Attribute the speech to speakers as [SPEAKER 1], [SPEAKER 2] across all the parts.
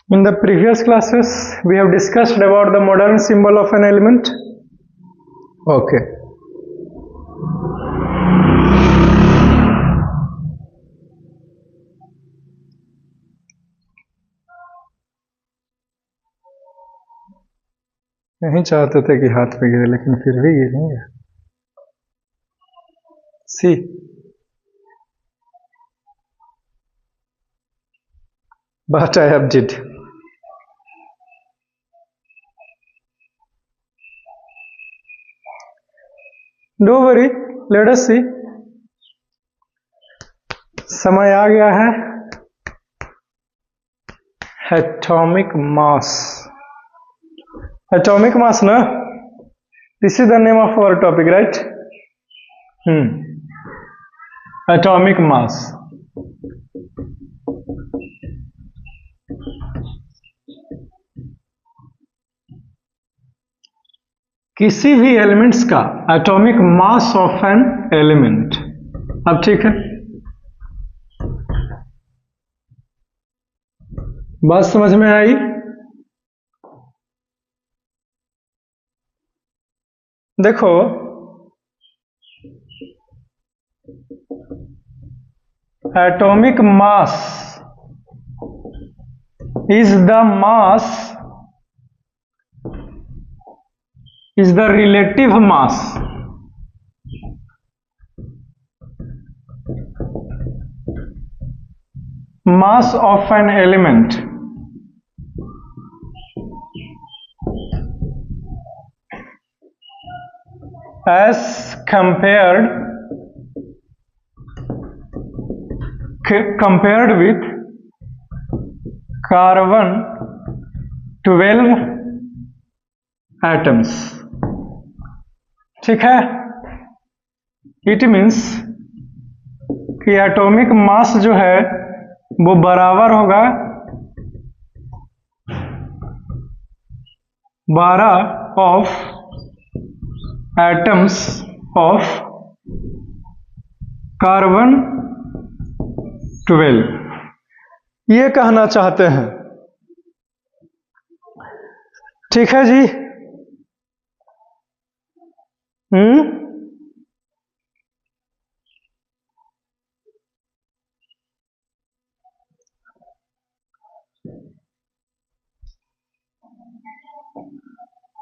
[SPEAKER 1] In the previous classes, we have discussed about the modern symbol of an element. Okay. नहीं चाहते थे कि हाथ पे गिरे, लेकिन फिर भी गिरेंगे। सी but I have did. Don't worry, let us see. समय आ गया है atomic mass. Atomic mass, na? This is the name of our topic, right? Atomic mass. किसी भी एलिमेंट्स का atomic mass of an element. अब ठीक है, बात समझ में आई? देखो, atomic mass is the relative mass of an element as compared with carbon 12 atoms। ठीक है, इट मीन्स कि एटॉमिक मास जो है वो बराबर होगा 12 ऑफ एटम्स ऑफ कार्बन 12। ये कहना चाहते हैं। ठीक है जी।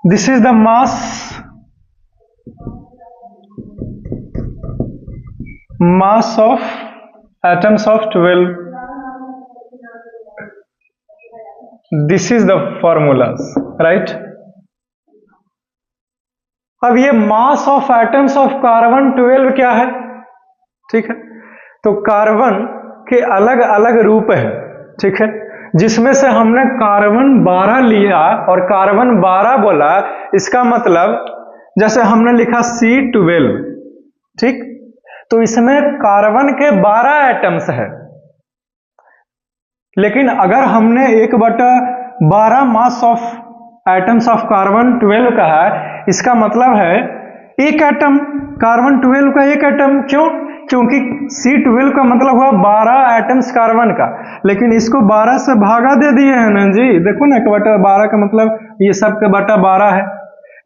[SPEAKER 1] This is the mass of atoms of 12। This is the formulas, right? अब ये mass of atoms of carbon 12 क्या है? ठीक है, तो कार्बन के अलग अलग रूप है। ठीक है, जिसमें से हमने कार्बन 12 लिया और कार्बन 12 बोला, इसका मतलब जैसे हमने लिखा C12। ठीक, तो इसमें कार्बन के 12 एटम्स है। लेकिन अगर हमने 1/12 mass of atoms of carbon 12 कहा, इसका मतलब है एक एटम कार्बन 12 का एक एटम। क्यों? क्योंकि C12 का मतलब हुआ 12 एटम्स कार्बन का, लेकिन इसको 12 से भागा दे दिए हैं ना जी। देखो ना, 1/12 का मतलब ये सब के बटा 12 है,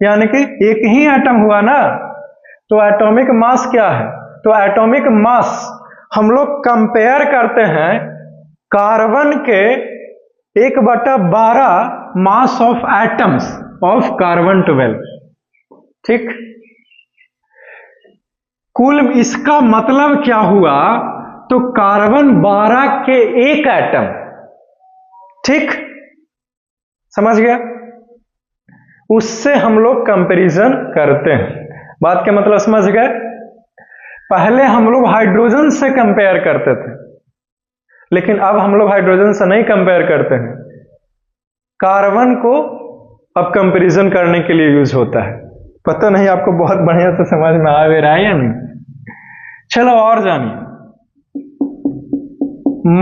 [SPEAKER 1] यानी कि एक ही एटम हुआ ना। तो एटॉमिक मास क्या है? तो एटॉमिक मास हम लोग कंपेयर करते हैं कार्बन के 1/12 mass of atoms of carbon 12। ठीक, कुल इसका मतलब क्या हुआ? तो कार्बन 12 के एक एटम। ठीक, समझ गया? उससे हम लोग कंपैरिजन करते हैं। बात का मतलब समझ गए? पहले हम लोग हाइड्रोजन से कंपेयर करते थे, लेकिन अब हम लोग हाइड्रोजन से नहीं कंपेयर करते हैं। कार्बन को अब कंपैरिजन करने के लिए यूज होता है। पता नहीं आपको बहुत बढ़िया से समझ में आ रहा है या नहीं? चलो और जानिए।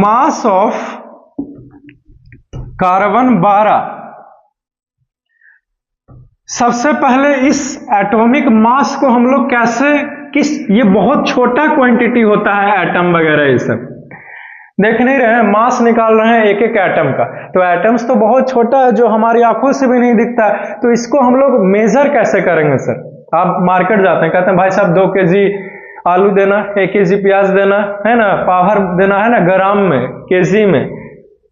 [SPEAKER 1] Mass of carbon 12। सबसे पहले इस एटॉमिक मास को हम लोग कैसे, ये बहुत छोटा क्वांटिटी होता है एटम वगैरह ये सब। देख नहीं रहे हैं, मास निकाल रहे हैं एक एक एटम का। तो एटम्स तो बहुत छोटा है जो हमारी आंखों से भी नहीं दिखता है, तो इसको हम लोग मेजर कैसे करेंगे सर? आप मार्केट जाते हैं, कहते हैं भाई साहब 2 केजी आलू देना, 1 केजी प्याज देना है ना, पावर देना है ना, ग्राम में, केजी में,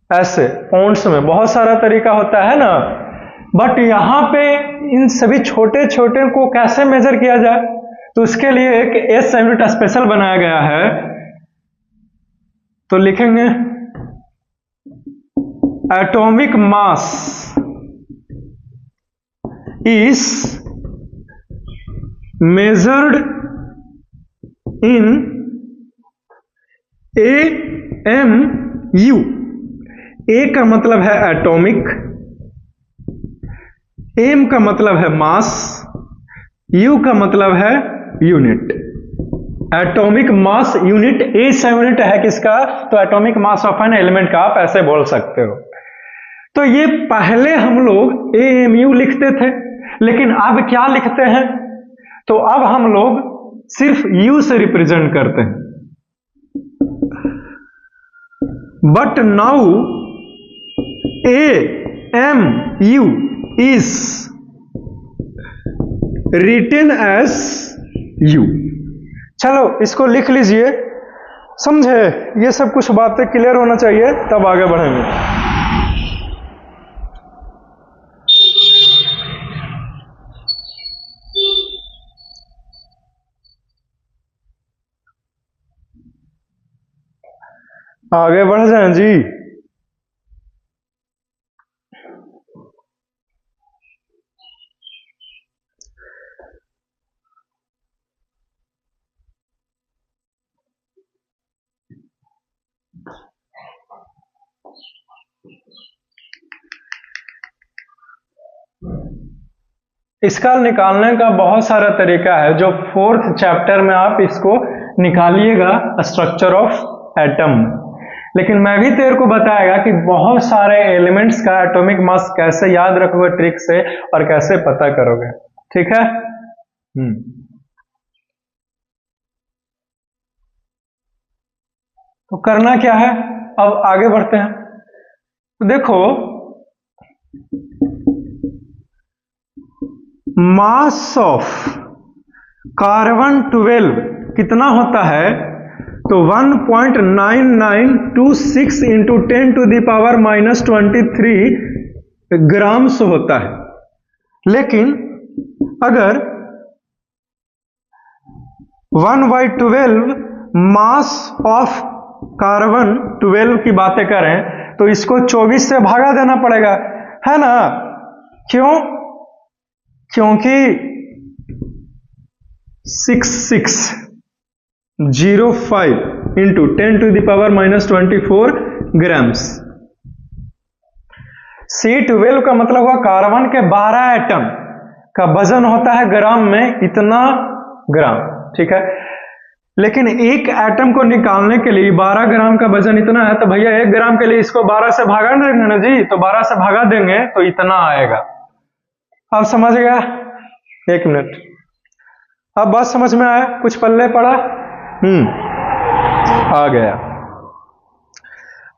[SPEAKER 1] ऐसे पौंड्स में, बहुत सारा तरीका होता है ना। बट यहाँ पे इन सभी छोटे छोटे को कैसे मेजर किया जाए? तो उसके लिए एक एस यूनिट स्पेशल बनाया गया है। तो लिखेंगे atomic mass is measured in AMU। ए का मतलब है एटॉमिक, एम का मतलब है मास, यू का मतलब है unit. Atomic mass unit S unit है किसका? तो atomic mass of an element का आप ऐसे बोल सकते हो। तो ये पहले हम लोग AMU लिखते थे, लेकिन अब क्या लिखते हैं? तो अब हम लोग सिर्फ U से रिप्रेजेंट करते हैं। But now AMU is written as U। चलो इसको लिख लीजिए, समझे? ये सब कुछ बातें क्लियर होना चाहिए, तब आगे बढ़ेंगे। आगे बढ़ जाएं जी। इसका निकालने का बहुत सारा तरीका है, जो 4th चैप्टर में आप इसको निकालिएगा स्ट्रक्चर ऑफ एटम। लेकिन मैं भी तेरे को बताएगा कि बहुत सारे एलिमेंट्स का एटॉमिक मास कैसे याद रखोगे ट्रिक से और कैसे पता करोगे, ठीक है? तो करना क्या है, अब आगे बढ़ते हैं। तो देखो, मास ऑफ कार्बन 12 कितना होता है? तो 1.9926 इंटू 10⁻⁻23 ग्राम्स होता है। लेकिन अगर 1/12 मास ऑफ कार्बन 12 की बातें करें तो इसको 24 से भागा देना पड़ेगा, है ना? क्यों? क्योंकि 6605 इंटू 10⁻⁻24 ग्राम्स। C12 का मतलब हुआ कार्बन के 12 एटम का वजन होता है ग्राम में इतना ग्राम, ठीक है? लेकिन एक एटम को निकालने के लिए 12 ग्राम का वजन इतना है, तो भैया 1 ग्राम के लिए इसको 12 से भागा देंगे ना जी, तो 12 से भागा देंगे तो इतना आएगा। अब समझ गया? 1 मिनट, अब बात समझ में आया? कुछ पल्ले पड़ा? आ गया।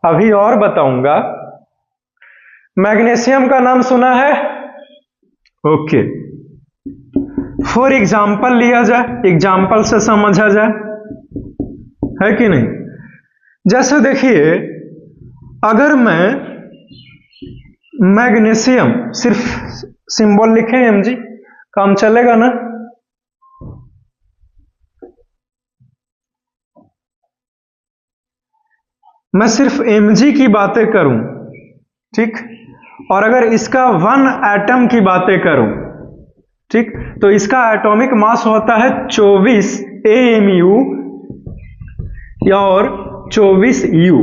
[SPEAKER 1] अभी और बताऊंगा। मैग्नीशियम का नाम सुना है? ओके, फॉर एग्जाम्पल लिया जाए, एग्जाम्पल से समझा जाए, है कि नहीं? जैसे देखिए, अगर मैं मैग्नीशियम सिर्फ सिंबल लिखे mg, काम चलेगा ना? मैं सिर्फ mg की बातें करूं, ठीक? और अगर इसका 1 एटम की बातें करूं, ठीक, तो इसका एटॉमिक मास होता है 24 AMU और 24 U।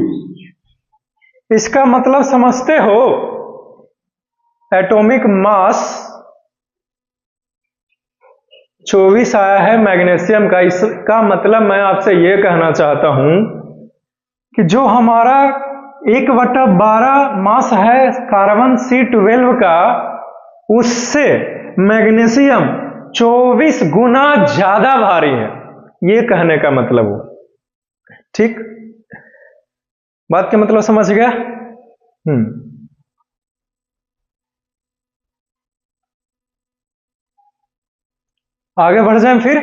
[SPEAKER 1] इसका मतलब समझते हो? एटॉमिक मास 24 आया है मैग्नीशियम का। इसका मतलब मैं आपसे यह कहना चाहता हूं कि जो हमारा 1/12 मास है कार्बन C12 का, उससे मैग्नीशियम 24 गुना ज्यादा भारी है, ये कहने का मतलब हुआ, ठीक? बात का मतलब समझ गया? आगे बढ़ जाएं फिर।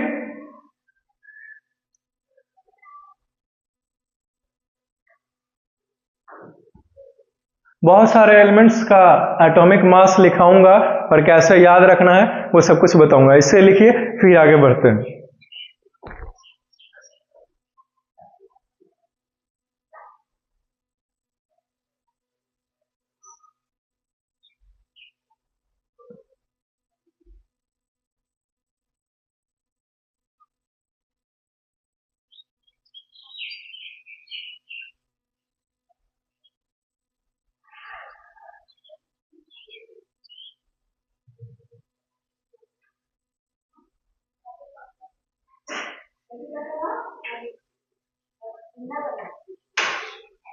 [SPEAKER 1] बहुत सारे एलिमेंट्स का एटॉमिक मास लिखाऊंगा और कैसे याद रखना है वो सब कुछ बताऊंगा। इससे लिखिए फिर आगे बढ़ते हैं।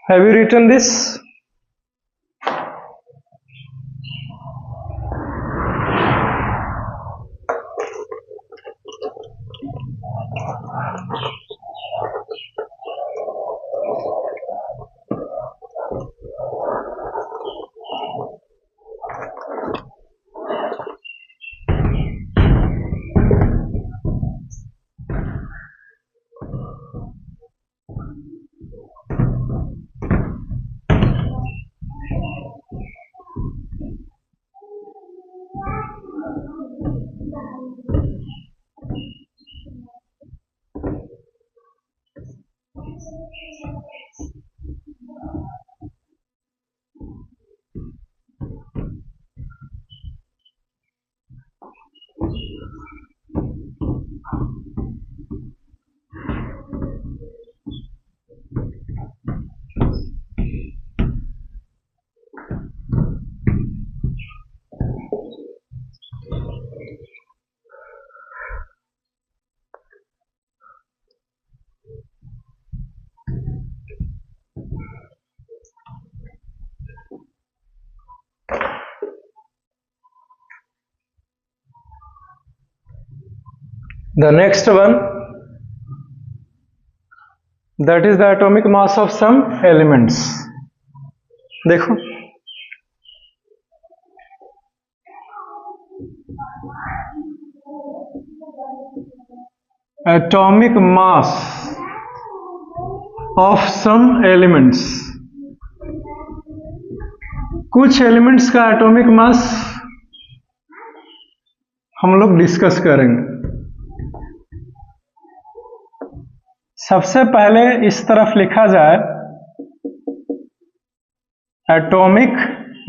[SPEAKER 1] Have you written this? The next one, that is the atomic mass of some elements. देखो atomic mass of some elements, कुछ एलिमेंट्स का एटॉमिक मास हम लोग डिस्कस करेंगे। सबसे पहले इस तरफ लिखा जाए एटॉमिक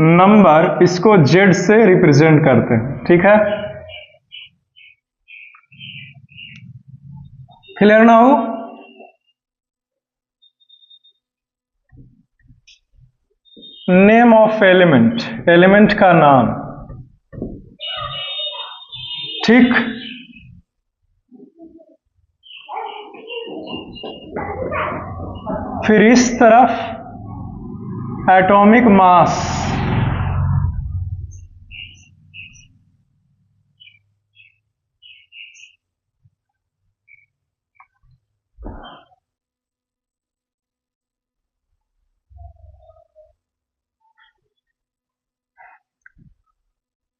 [SPEAKER 1] नंबर, इसको जेड से रिप्रेजेंट करते हैं, ठीक है? क्लियर ना हो? नेम ऑफ एलिमेंट, एलिमेंट का नाम, ठीक? फिर इस तरफ एटॉमिक मास,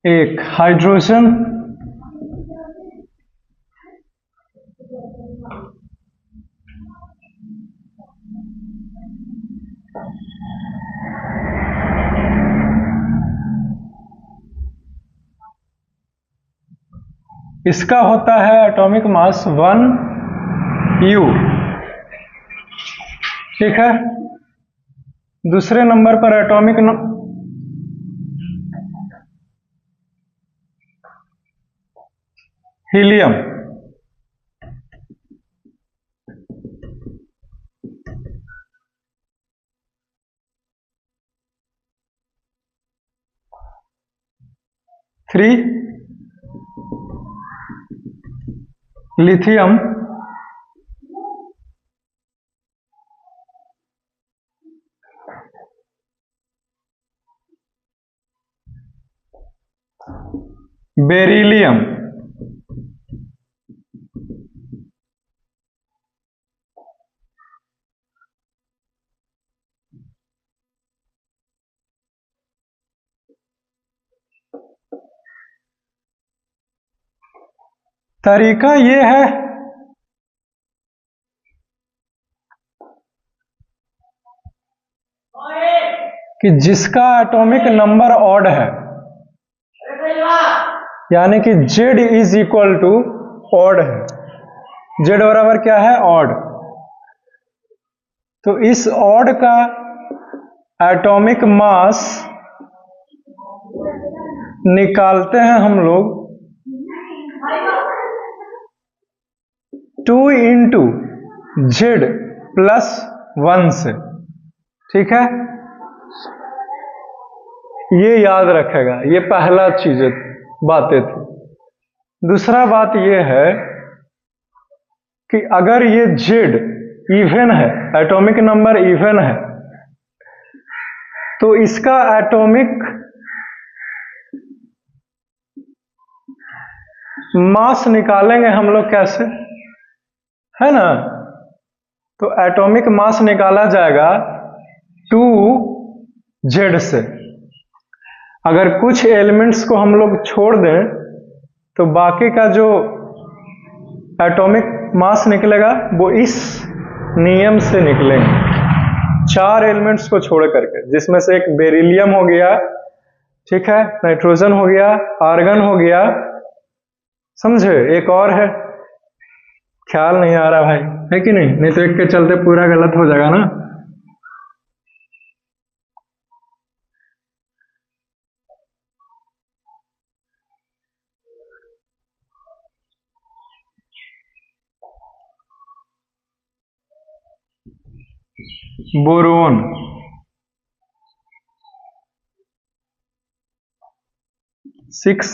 [SPEAKER 1] एक हाइड्रोजन, इसका होता है एटॉमिक मास 1U, ठीक है? दूसरे नंबर पर atomic helium, three lithium, beryllium, तरीका ये है कि जिसका एटॉमिक नंबर ऑड है, यानी कि Z is equal to odd है, Z बराबर क्या है, ऑड। तो इस ऑड का एटॉमिक मास निकालते हैं हम लोग 2 इंटू Z प्लस 1 से, ठीक है। ये याद रखेगा, ये पहला चीज बातें थी। दूसरा बात ये है कि अगर ये Z इवन है, एटॉमिक नंबर इवन है, तो इसका एटॉमिक मास निकालेंगे हम लोग कैसे, है ना। तो एटॉमिक मास निकाला जाएगा 2Z से। अगर कुछ एलिमेंट्स को हम लोग छोड़ दें तो बाकी का जो एटॉमिक मास निकलेगा वो इस नियम से निकलेंगे, 4 एलिमेंट्स को छोड़ करके, जिसमें से एक बेरिलियम हो गया, ठीक है, नाइट्रोजन हो गया, आर्गन हो गया, समझे। एक और है, ख्याल नहीं आ रहा भाई, है कि नहीं, नहीं तो एक के चलते पूरा गलत हो जाएगा ना। बोरोन, 6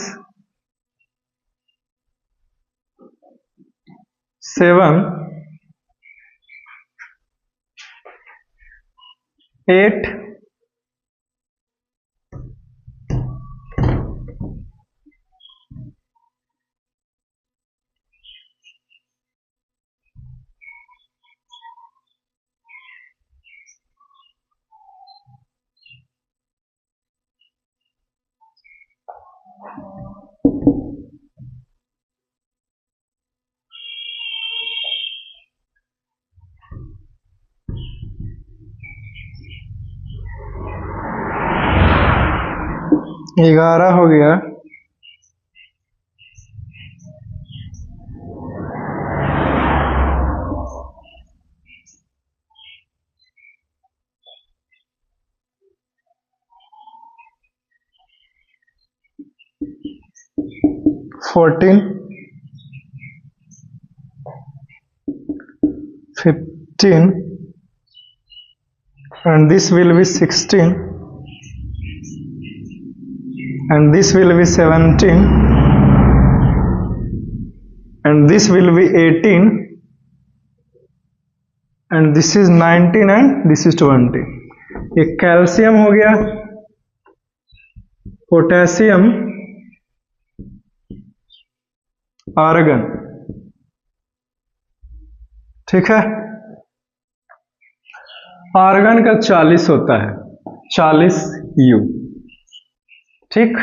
[SPEAKER 1] 7 8 11 हो गया, 14 15 and this will be 16 and this will be 17 and this will be 18 and this is 19 and this is 20। ये कैल्शियम हो गया, पोटेशियम, आर्गन, ठीक है। आर्गन का 40 होता है, 40 U, ठीक।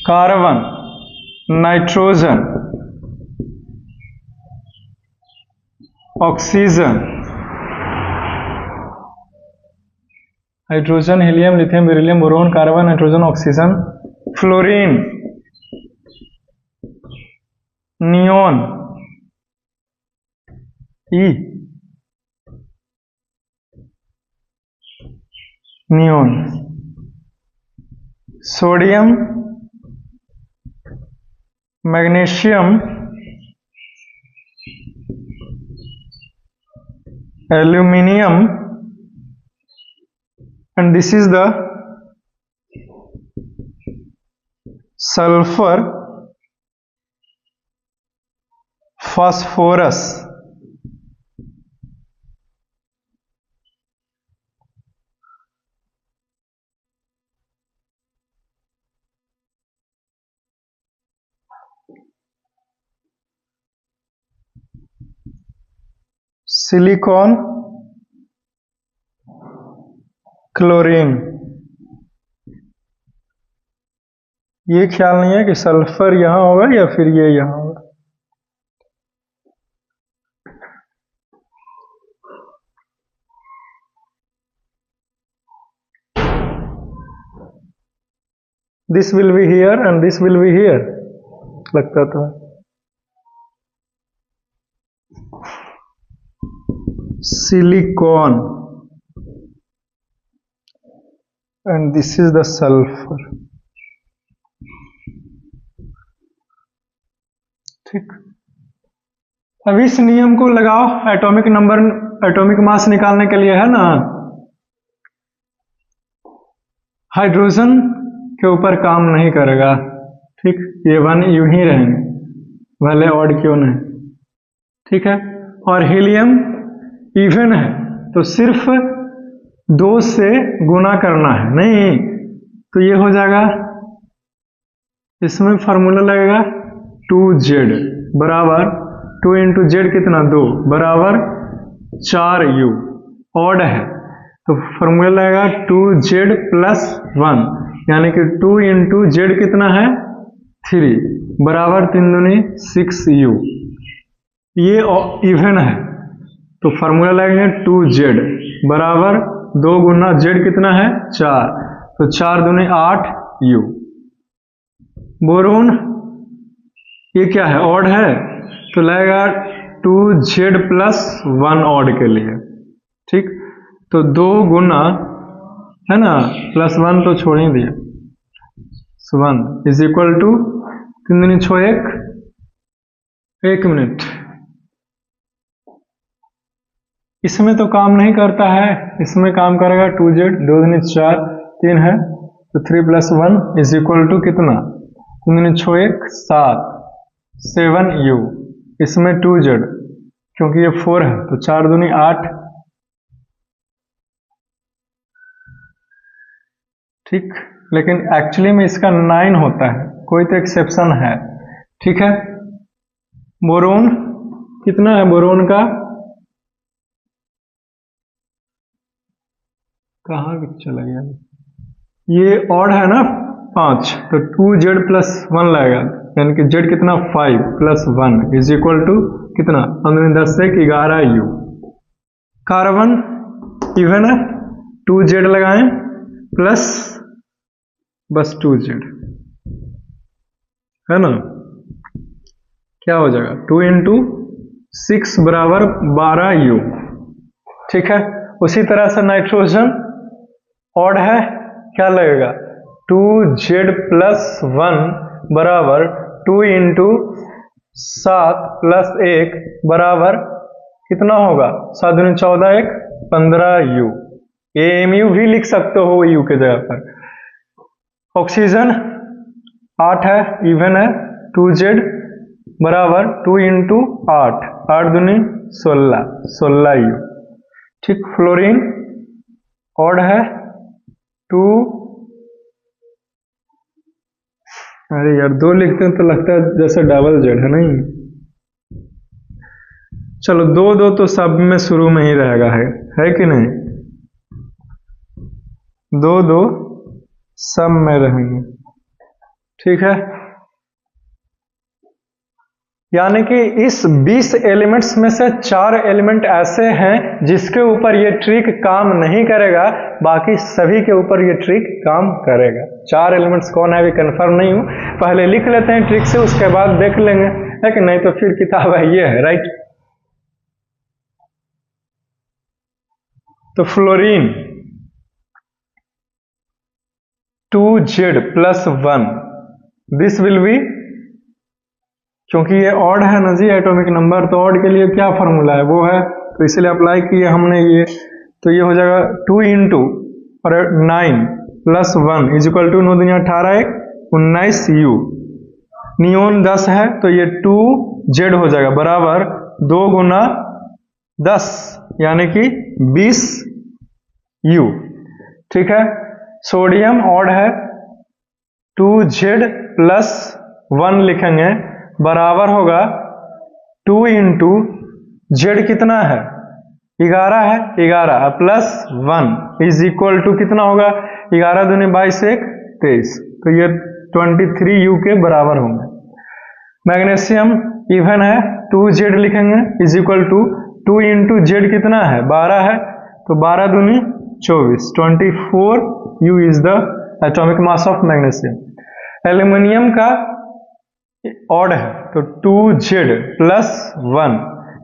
[SPEAKER 1] Carbon, nitrogen, oxygen, hydrogen, helium, lithium, beryllium, boron, carbon, nitrogen, oxygen, fluorine, neon, E, neon, sodium, magnesium, aluminium, and this is the sulfur, phosphorus, silicon, chlorine. ये ख्याल नहीं है कि सल्फर यहां होगा या फिर ये यहां होगा। This will be here and this will be here, लगता था। Silicon and this is the sulphur. ठीक, अब इस नियम को लगाओ एटॉमिक नंबर, एटॉमिक मास निकालने के लिए, है ना। हाइड्रोजन के ऊपर काम नहीं करेगा, ठीक, ये वन यूं ही रहेंगे, भले ऑड क्यों नहीं, ठीक है। और हीलियम इवन है तो सिर्फ 2 से गुना करना है, नहीं तो ये हो जाएगा, इसमें फॉर्मूला लगेगा 2z बराबर 2 इंटू जेड कितना 2 बराबर 4u। ऑड है तो फॉर्मूला लगेगा 2z प्लस 1, यानी कि 2 इंटू जेड कितना है 3 बराबर 3 दूनी 6u। ये इवन है तो फॉर्मूला लगेंगे 2z बराबर 2 गुना जेड कितना है 4, तो 4 दूनी 8u। बोरोन ये क्या है, ऑड है तो लगेगा 2z प्लस 1 ऑड के लिए, ठीक। तो 2 गुना, है ना, प्लस 1 तो छोड़ ही दिया, 1 इज इक्वल टू 3 दूनी 6 1 मिनट। इसमें तो काम नहीं करता है, इसमें काम करेगा 2z, 2 दूनी 4 3 है तो 3 प्लस 1 इज इक्वल टू कितना, 3 दूनी 6 7 7u। इसमें 2z क्योंकि ये 4 है तो 4 दूनी 8, ठीक। लेकिन एक्चुअली में इसका 9 होता है, कोई तो एक्सेप्शन है, ठीक है। बोरोन कितना है, बोरोन का कहाँ चला गया, ये ऑड है ना 5, तो 2z प्लस 1 लगेगा, यानी कि z कितना 5 प्लस 1 इज इक्वल टू कितना 10 से 11u। कार्बन इवन है, 2z लगाएं प्लस बस 2z, है ना, क्या हो जाएगा 2 इंटू 6 बराबर 12u, ठीक है। उसी तरह से नाइट्रोजन ऑड है, क्या लगेगा 2z प्लस 1 बराबर 2 इंटू 7 प्लस 1 बराबर कितना होगा 7 दूनी 14 1 15u। AMU भी लिख सकते हो u के जगह पर। ऑक्सीजन 8 है, इवन है, 2z बराबर 2 इंटू 8 8 दूनी 16u, ठीक। फ्लोरीन ऑड है 2, अरे यार 2 लिखते हैं तो लगता है जैसे डबल जेड है, नहीं। चलो 2 2 तो सब में शुरू में ही रहेगा, है कि नहीं, 2 2 सब में रहेंगे, ठीक है। यानी कि इस 20 एलिमेंट्स में से 4 एलिमेंट ऐसे हैं जिसके ऊपर ये ट्रिक काम नहीं करेगा, बाकी सभी के ऊपर ये ट्रिक काम करेगा। 4 एलिमेंट्स कौन है अभी कंफर्म नहीं हूं, पहले लिख लेते हैं ट्रिक से, उसके बाद देख लेंगे, है कि नहीं, तो फिर किताब है ये है, राइट। तो fluorine 2z plus 1, this will be, क्योंकि ये ऑड है ना जी एटॉमिक नंबर, तो ऑड के लिए क्या फॉर्मूला है, वो है, तो इसलिए अप्लाई किए हमने ये, तो ये हो जाएगा 2 इंटू और 9 प्लस 1 इज इक्वल टू 9 दूनी 18 1 19u। नियोन 10 है तो ये 2z हो जाएगा बराबर 2 गुना 10 यानी कि 20u, ठीक है। सोडियम ऑड है 2z प्लस 1 लिखेंगे बराबर होगा 2 इंटू जेड कितना है 11 है, 11 प्लस 1 इज इक्वल टू कितना होगा, 11 दूनी 22 1 23, तो ये 23U के बराबर होंगे। मैग्नीशियम इवन है, 2Z लिखेंगे is equal to 2 into Z कितना है 12 है, तो 12 दूनी 24, 24U is the atomic mass of magnesium. Aluminium का ऑड है, तो 2Z plus 1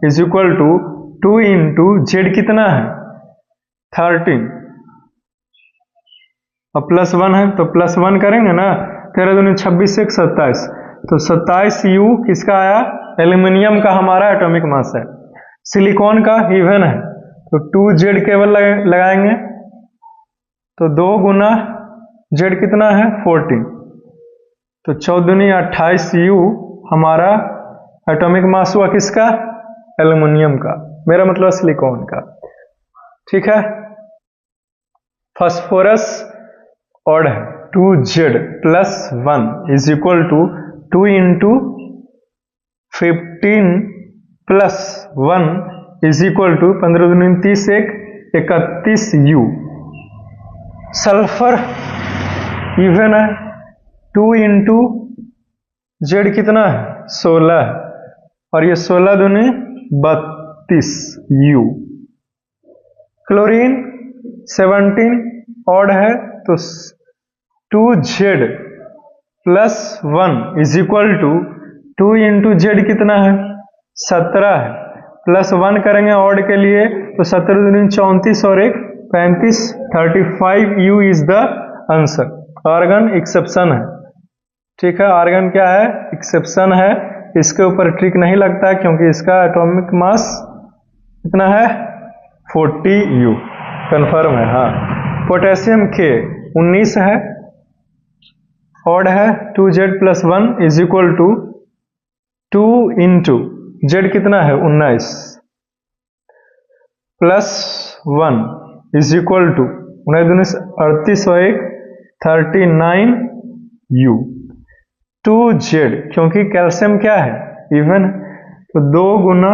[SPEAKER 1] is equal to 2 into Z कितना है 13, और प्लस 1 है तो प्लस 1 करेंगे ना, 13 दूनी 26 1 27, तो 27U किसका आया, एल्यूमिनियम का हमारा एटॉमिक मास है। सिलिकॉन का इवन है, तो 2Z केवल लगाएंगे, तो 2 गुना जेड कितना है 14, तो 14 दूनी 28U हमारा एटॉमिक मास हुआ किसका, एल्यूमिनियम का, मेरा मतलब सिलिकॉन का। ठीक है। फास्फोरस ऑड है, 2Z plus 1 is equal to 2 into 15 plus 1 is equal to 15 दूनी 30 1 31U। सल्फर इवन है, 2 इंटू जेड कितना है 16 है, और ये 16 दूनी 32U। क्लोरीन 17 ऑड है, तो 2Z plus 1 is equal to 2 into Z कितना है 17 है, प्लस 1 करेंगे ऑड के लिए, तो 17 दूनी 34 और 1 35, 35U is the answer. Argon exception है। ठीक है, आर्गन क्या है, एक्सेप्शन है, इसके ऊपर ट्रिक नहीं लगता है क्योंकि इसका एटॉमिक मास कितना है 40U, कंफर्म है। हाँ, पोटेशियम के 19 है, ऑड है, 2Z plus 1 is equal to 2 into Z कितना है 19 प्लस 1 इज इक्वल टू 19 38 और 1 39U। 2Z क्योंकि कैल्शियम क्या है इवन, तो 2 गुना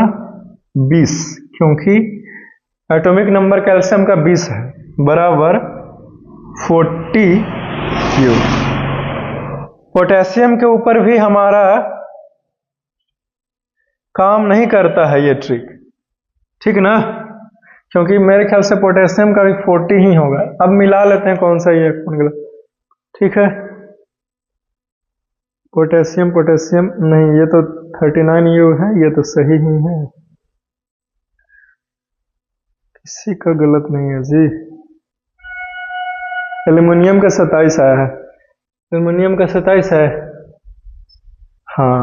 [SPEAKER 1] 20, क्योंकि एटॉमिक नंबर कैल्शियम का 20 है, बराबर 40U। पोटेशियम के ऊपर भी हमारा काम नहीं करता है ये ट्रिक, ठीक ना, क्योंकि मेरे ख्याल से पोटेशियम का भी 40 ही होगा। अब मिला लेते हैं कौन सा ये कौन गलत। ठीक है, पोटेशियम पोटेशियम नहीं, ये तो 39U है, ये तो सही ही है, किसी का गलत नहीं है जी। एल्यूमिनियम का 27 आया है, एल्यूमिनियम का 27 है। हाँ,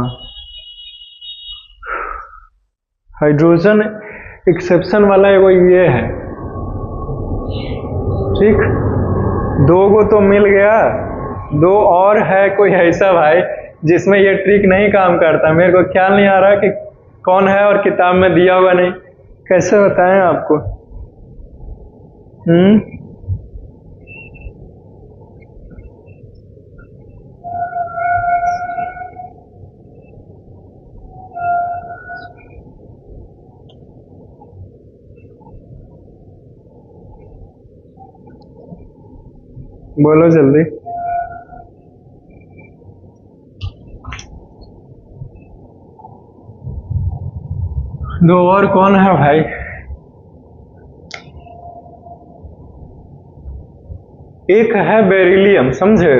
[SPEAKER 1] हाइड्रोजन एक्सेप्शन वाला एगो ये है। ठीक, 2 गो तो मिल गया, 2 और है कोई ऐसा भाई जिसमें ये ट्रिक नहीं काम करता। मेरे को ख्याल नहीं आ रहा कि कौन है और किताब में दिया हुआ नहीं, कैसे बताएं आपको। बोलो जल्दी। दो और कौन है भाई, एक है बेरिलियम, समझे,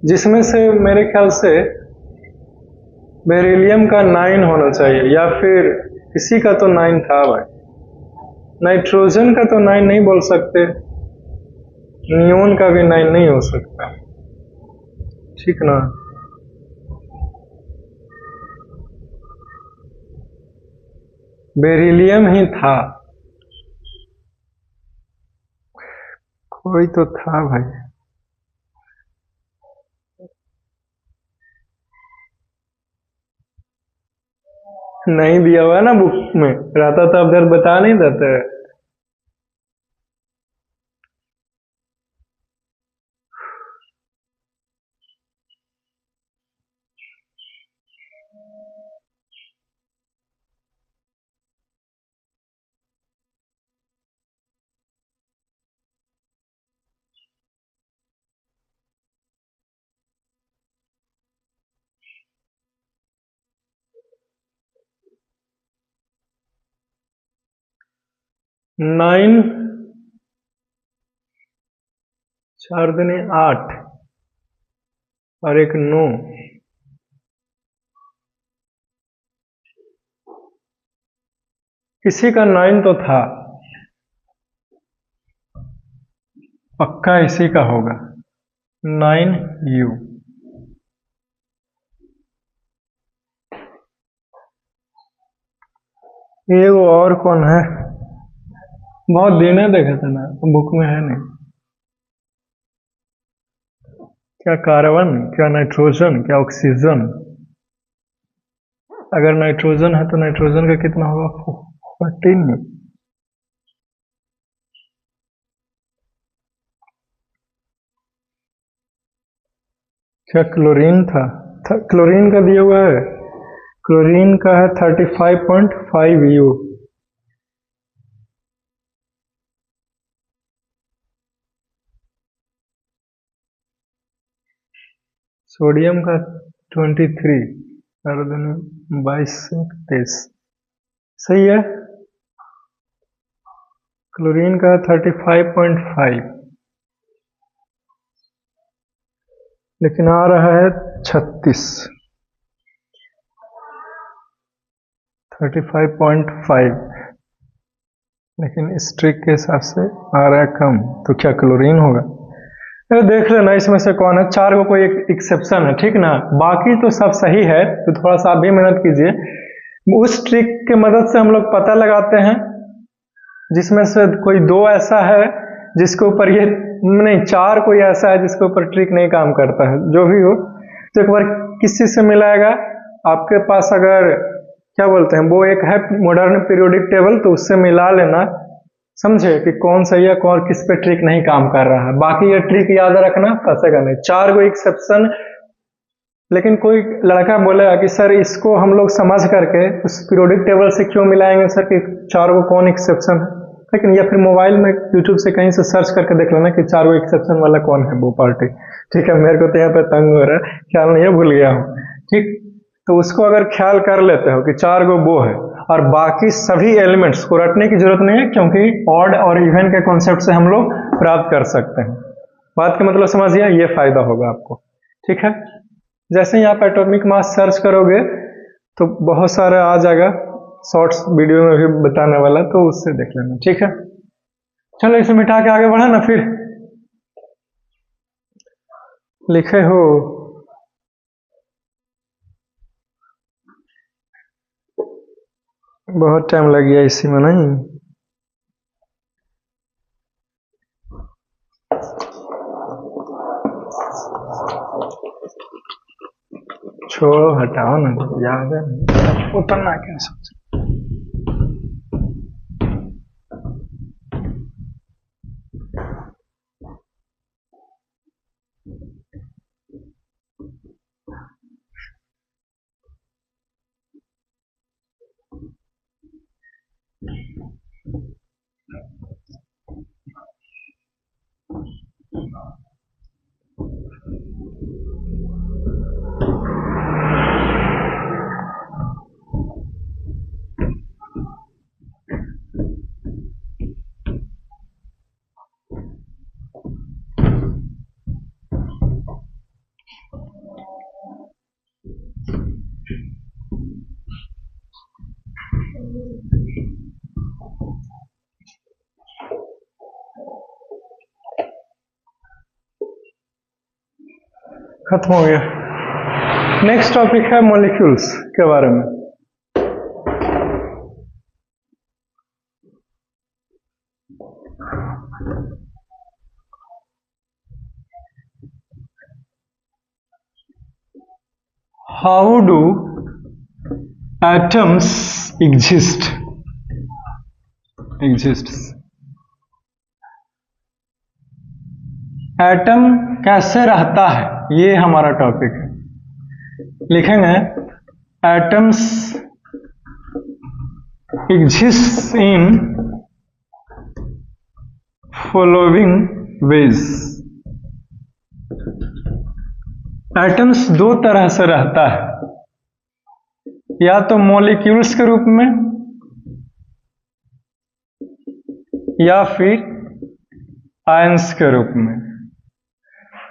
[SPEAKER 1] जिसमें से मेरे ख्याल से बेरिलियम का 9 होना चाहिए, या फिर किसी का तो 9 था भाई। नाइट्रोजन का तो 9 नहीं बोल सकते, नियोन का भी 9 नहीं हो सकता, ठीक ना। बेरिलियम ही था, कोई तो था भाई। नहीं दिया हुआ ना बुक में, रहता तो अब बता नहीं देते। 9 4 दूनी 8 और एक 9। किसी का 9 तो था, पक्का इसी का होगा 9U। ये वो और कौन है, बहुत दिन देखा था ना, बुक में है नहीं। क्या कार्बन, क्या नाइट्रोजन, क्या ऑक्सीजन। अगर नाइट्रोजन है तो नाइट्रोजन का कितना होगा 14। क्या क्लोरीन था, क्लोरीन का दिया हुआ है, क्लोरीन का है 35.5U। सोडियम का 23 और 22 से 23 सही है। क्लोरीन का 35.5 लेकिन आ रहा है 36। 35.5 लेकिन इस ट्रिक के हिसाब से आ रहा है कम, तो क्या क्लोरीन होगा। देख लेना इसमें से कौन है। 4 को कोई एक एक्सेप्शन है, ठीक ना, बाकी तो सब सही है। तो थोड़ा सा आप भी मेहनत कीजिए। उस ट्रिक की मदद से हम लोग पता लगाते हैं जिसमें से कोई 2 ऐसा है जिसके ऊपर ये नहीं, 4 कोई ऐसा है जिसके ऊपर ट्रिक नहीं काम करता है। जो भी हो तो एक बार किस चीज से मिलाएगा आपके पास, अगर क्या बोलते हैं वो एक है मॉडर्न पीरियोडिक टेबल, तो उससे मिला लेना, समझे कि कौन सही है कौन किस पे ट्रिक नहीं काम कर रहा है। बाकी ये ट्रिक याद रखना, फंसेगा नहीं। 4 को एक्सेप्शन, लेकिन कोई लड़का बोलेगा कि सर इसको हम लोग समझ करके उस पीरियोडिक टेबल से क्यों मिलाएंगे सर कि 4 को कौन एक्सेप्शन है। लेकिन या फिर मोबाइल में यूट्यूब से कहीं से सर्च करके देख लेना कि 4 को एक्सेप्शन वाला कौन है वो पार्टी, ठीक है। मेरे को तो यहाँ पे तंग हो रहा है, ख्याल नहीं है, भूल गया हूँ, ठीक। तो उसको अगर ख्याल कर लेते हो कि 4 को वो है और बाकी सभी एलिमेंट्स को रटने की जरूरत नहीं है, क्योंकि ऑड और इवन के कॉन्सेप्ट से हम लोग प्राप्त कर सकते हैं। बात का मतलब समझिए, ये फायदा होगा आपको, ठीक है। जैसे ही आप एटॉमिक मास सर्च करोगे तो बहुत सारा आ जाएगा, शॉर्ट्स वीडियो में भी बताने वाला, तो उससे देख लेना, ठीक है। चलो इसे मिटा के आगे बढ़ा ना। फिर लिखे हो बहुत टाइम लग गया इसी में, नहीं छोड़ो, हटाओ ना, याद है उतना क्या सोच। खत्म हो गया। नेक्स्ट टॉपिक है मॉलिक्यूल्स के बारे में। How do atoms exist, atom कैसे रहता है, ये हमारा टॉपिक है। लिखेंगे atoms exist in following veg. Atoms 2 तरह से रहता है, या तो मॉलिक्यूल्स के रूप में या फिर आयंस के रूप में।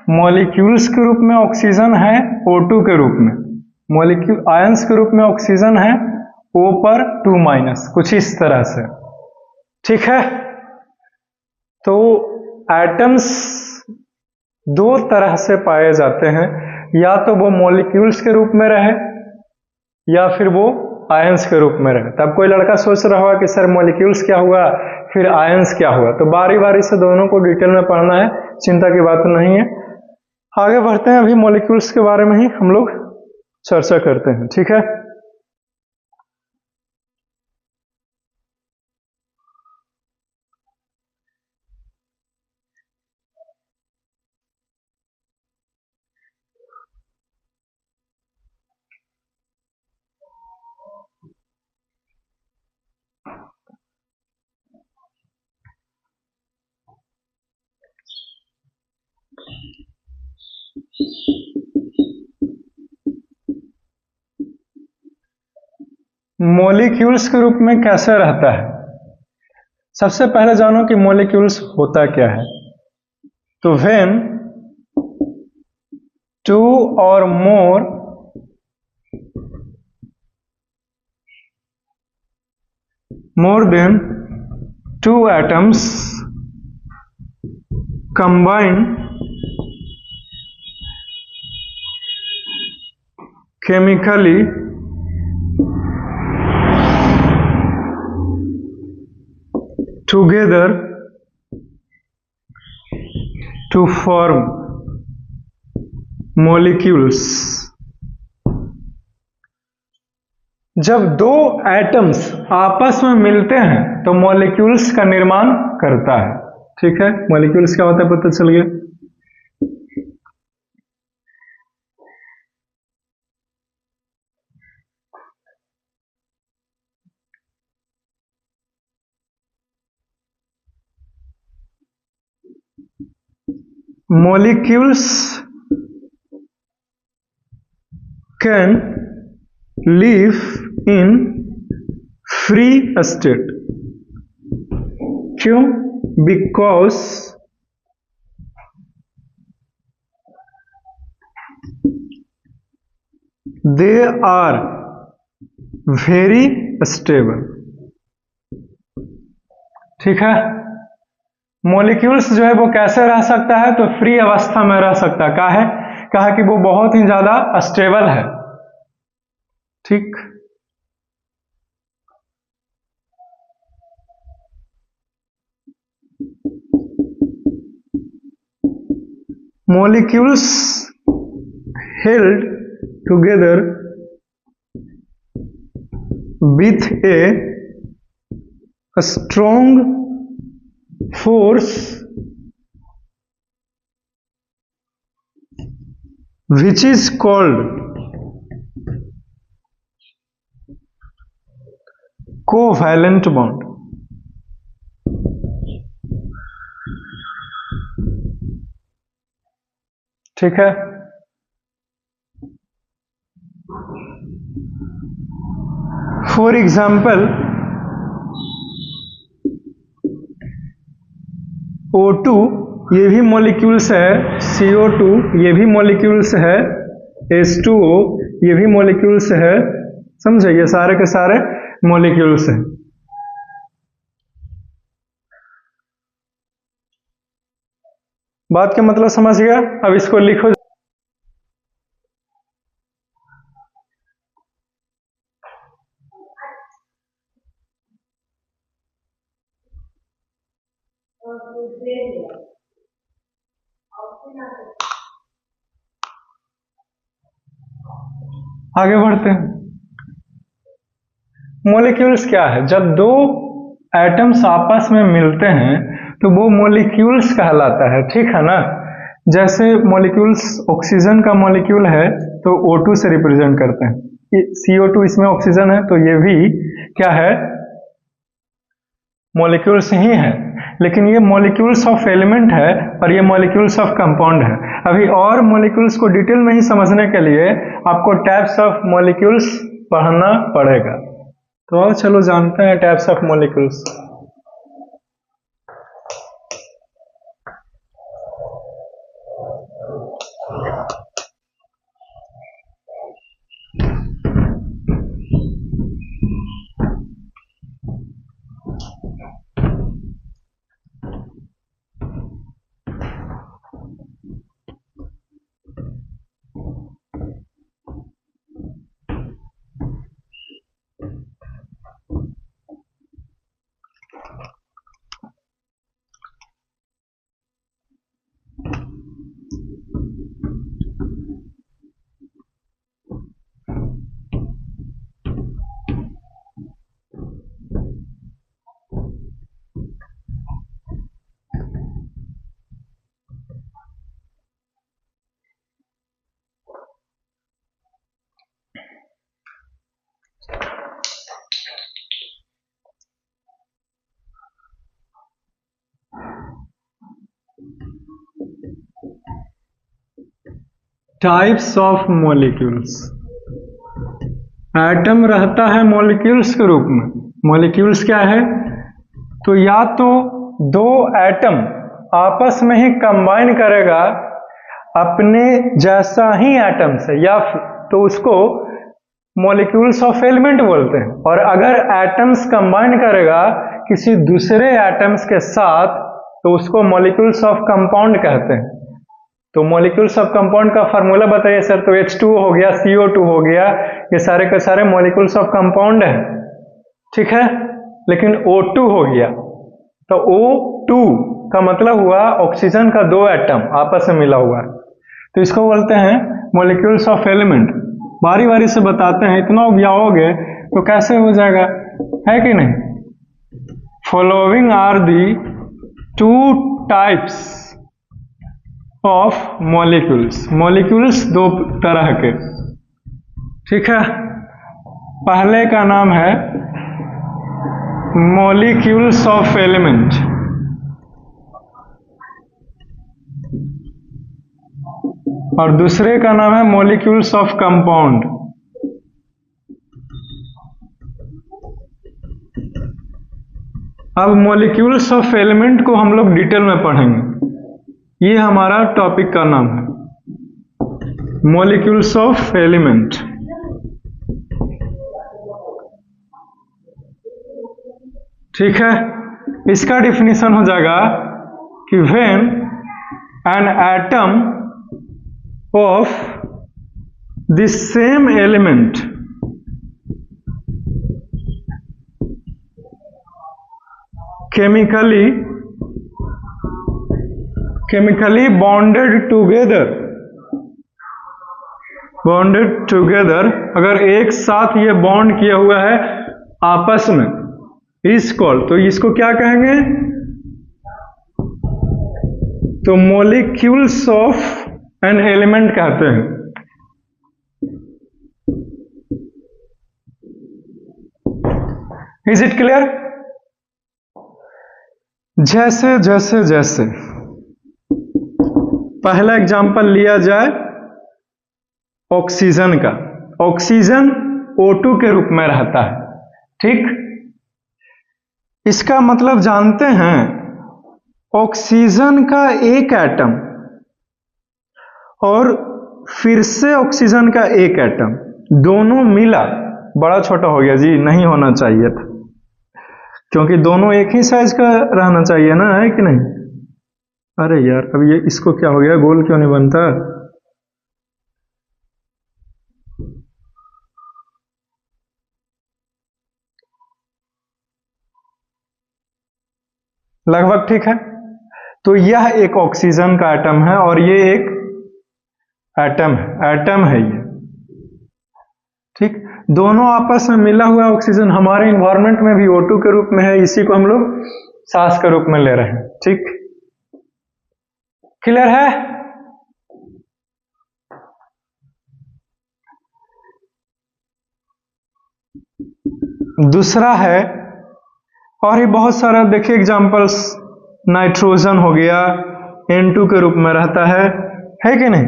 [SPEAKER 1] मॉलिक्यूल्स के रूप में ऑक्सीजन है O2 के रूप में, मॉलिक्यूल आयंस के रूप में ऑक्सीजन है O पर 2-, कुछ इस तरह से, ठीक है। तो एटम्स दो तरह से पाए जाते हैं, या तो वो मॉलिक्यूल्स के रूप में रहे या फिर वो आयंस के रूप में रहे। तब कोई लड़का सोच रहा होगा कि सर मॉलिक्यूल्स क्या हुआ फिर आयंस क्या हुआ, तो बारी बारी से दोनों को डिटेल में पढ़ना है, चिंता की बात नहीं है। आगे बढ़ते हैं, अभी मॉलिक्यूल्स के बारे में ही हम लोग चर्चा करते हैं, ठीक है। मॉलिक्यूल्स के रूप में कैसे रहता है, सबसे पहले जानो कि मॉलिक्यूल्स होता क्या है। तो when 2 or more than 2 atoms combine chemically together to form molecules। जब दो एटम्स आपस में मिलते हैं तो मॉलिक्यूल्स का निर्माण करता है, ठीक है। मॉलिक्यूल्स क्या होता है पता चल गया। Molecules can live in free state। क्यों? Because they are very stable, ठीक है। मॉलिक्यूल्स जो है वो कैसे रह सकता है, तो फ्री अवस्था में रह सकता है। कहा कि वो बहुत ही ज्यादा स्टेबल है, ठीक। Molecules held together with a strong force which is called covalent bond, ठीक है। फॉर एग्जाम्पल O2 ये भी मॉलिक्यूल्स है, CO2 ये भी मॉलिक्यूल्स है, H2O ये भी मॉलिक्यूल्स है, समझे, ये सारे के सारे मॉलिक्यूल्स हैं। बात का मतलब समझ गया। अब इसको लिखो। आगे बढ़ते हैं। मॉलिक्यूल्स क्या है? जब दो एटम्स आपस में मिलते हैं तो वो मॉलिक्यूल्स कहलाता है, ठीक है ना। जैसे मॉलिक्यूल्स, ऑक्सीजन का मॉलिक्यूल है तो O2 से रिप्रेजेंट करते हैं, CO2 इसमें ऑक्सीजन है तो ये भी क्या है, मॉलिक्यूल्स ही है। लेकिन ये मॉलिक्यूल्स ऑफ एलिमेंट है और ये मॉलिक्यूल्स ऑफ कंपाउंड है। अभी और मॉलिक्यूल्स को डिटेल में ही समझने के लिए आपको टाइप्स ऑफ मॉलिक्यूल्स पढ़ना पड़ेगा। तो चलो जानते हैं types of molecules. Types of molecules. Atom रहता है मॉलिक्यूल्स के रूप में। मॉलिक्यूल्स क्या है? तो या तो दो एटम आपस में ही कंबाइन करेगा अपने जैसा ही एटम से, या तो उसको मॉलिक्यूल्स ऑफ एलिमेंट बोलते हैं। और अगर एटम्स कंबाइन करेगा किसी दूसरे एटम्स के साथ तो उसको मॉलिक्यूल्स ऑफ कंपाउंड कहते हैं। तो मॉलिक्यूल्स ऑफ कंपाउंड का फार्मूला बताइए सर। तो H2O हो गया, CO2 हो गया, ये सारे के सारे मॉलिक्यूल्स ऑफ कंपाउंड है, ठीक है। लेकिन O2 हो गया, तो O2 का मतलब हुआ ऑक्सीजन का दो एटम आपस में मिला हुआ है, तो इसको बोलते हैं मॉलिक्यूल्स ऑफ एलिमेंट। बारी बारी से बताते हैं, इतना उपजाओगे तो कैसे हो जाएगा, है कि नहीं। Following are the two types of molecules. Molecules दो तरह के, ठीक है। पहले का नाम है मॉलिक्यूल्स ऑफ एलिमेंट, और दूसरे का नाम है मॉलिक्यूल्स ऑफ कंपाउंड। अब मॉलिक्यूल्स ऑफ एलिमेंट को हम लोग डिटेल में पढ़ेंगे, ये हमारा टॉपिक का नाम है मॉलिक्यूल्स ऑफ एलिमेंट। ठीक है, इसका डिफिनीशन हो जाएगा कि when an atom of the same element chemically bonded together, अगर एक साथ ये बॉन्ड किया हुआ है आपस में, इस कॉल, तो इसको क्या कहेंगे, तो मॉलिक्यूल्स ऑफ एन एलिमेंट कहते हैं। Is it clear. जैसे जैसे जैसे पहला एग्जांपल लिया जाए ऑक्सीजन का, ऑक्सीजन O2 के रूप में रहता है, ठीक। इसका मतलब जानते हैं, ऑक्सीजन का एक एटम और फिर से ऑक्सीजन का एक एटम, दोनों मिला, बड़ा छोटा हो गया जी, नहीं होना चाहिए था, क्योंकि दोनों एक ही साइज का रहना चाहिए ना, है कि नहीं। अरे यार, अब ये इसको क्या हो गया, गोल क्यों नहीं बनता। लगभग ठीक है। तो यह एक ऑक्सीजन का एटम है और ये एक एटम है ये, ठीक। दोनों आपस में मिला हुआ ऑक्सीजन हमारे इन्वायरमेंट में भी O2 के रूप में है, इसी को हम लोग सांस के रूप में ले रहे हैं, ठीक। क्लियर है। दूसरा है, और ये बहुत सारा देखिए एग्जांपल्स, नाइट्रोजन हो गया, N2 के रूप में रहता है कि नहीं।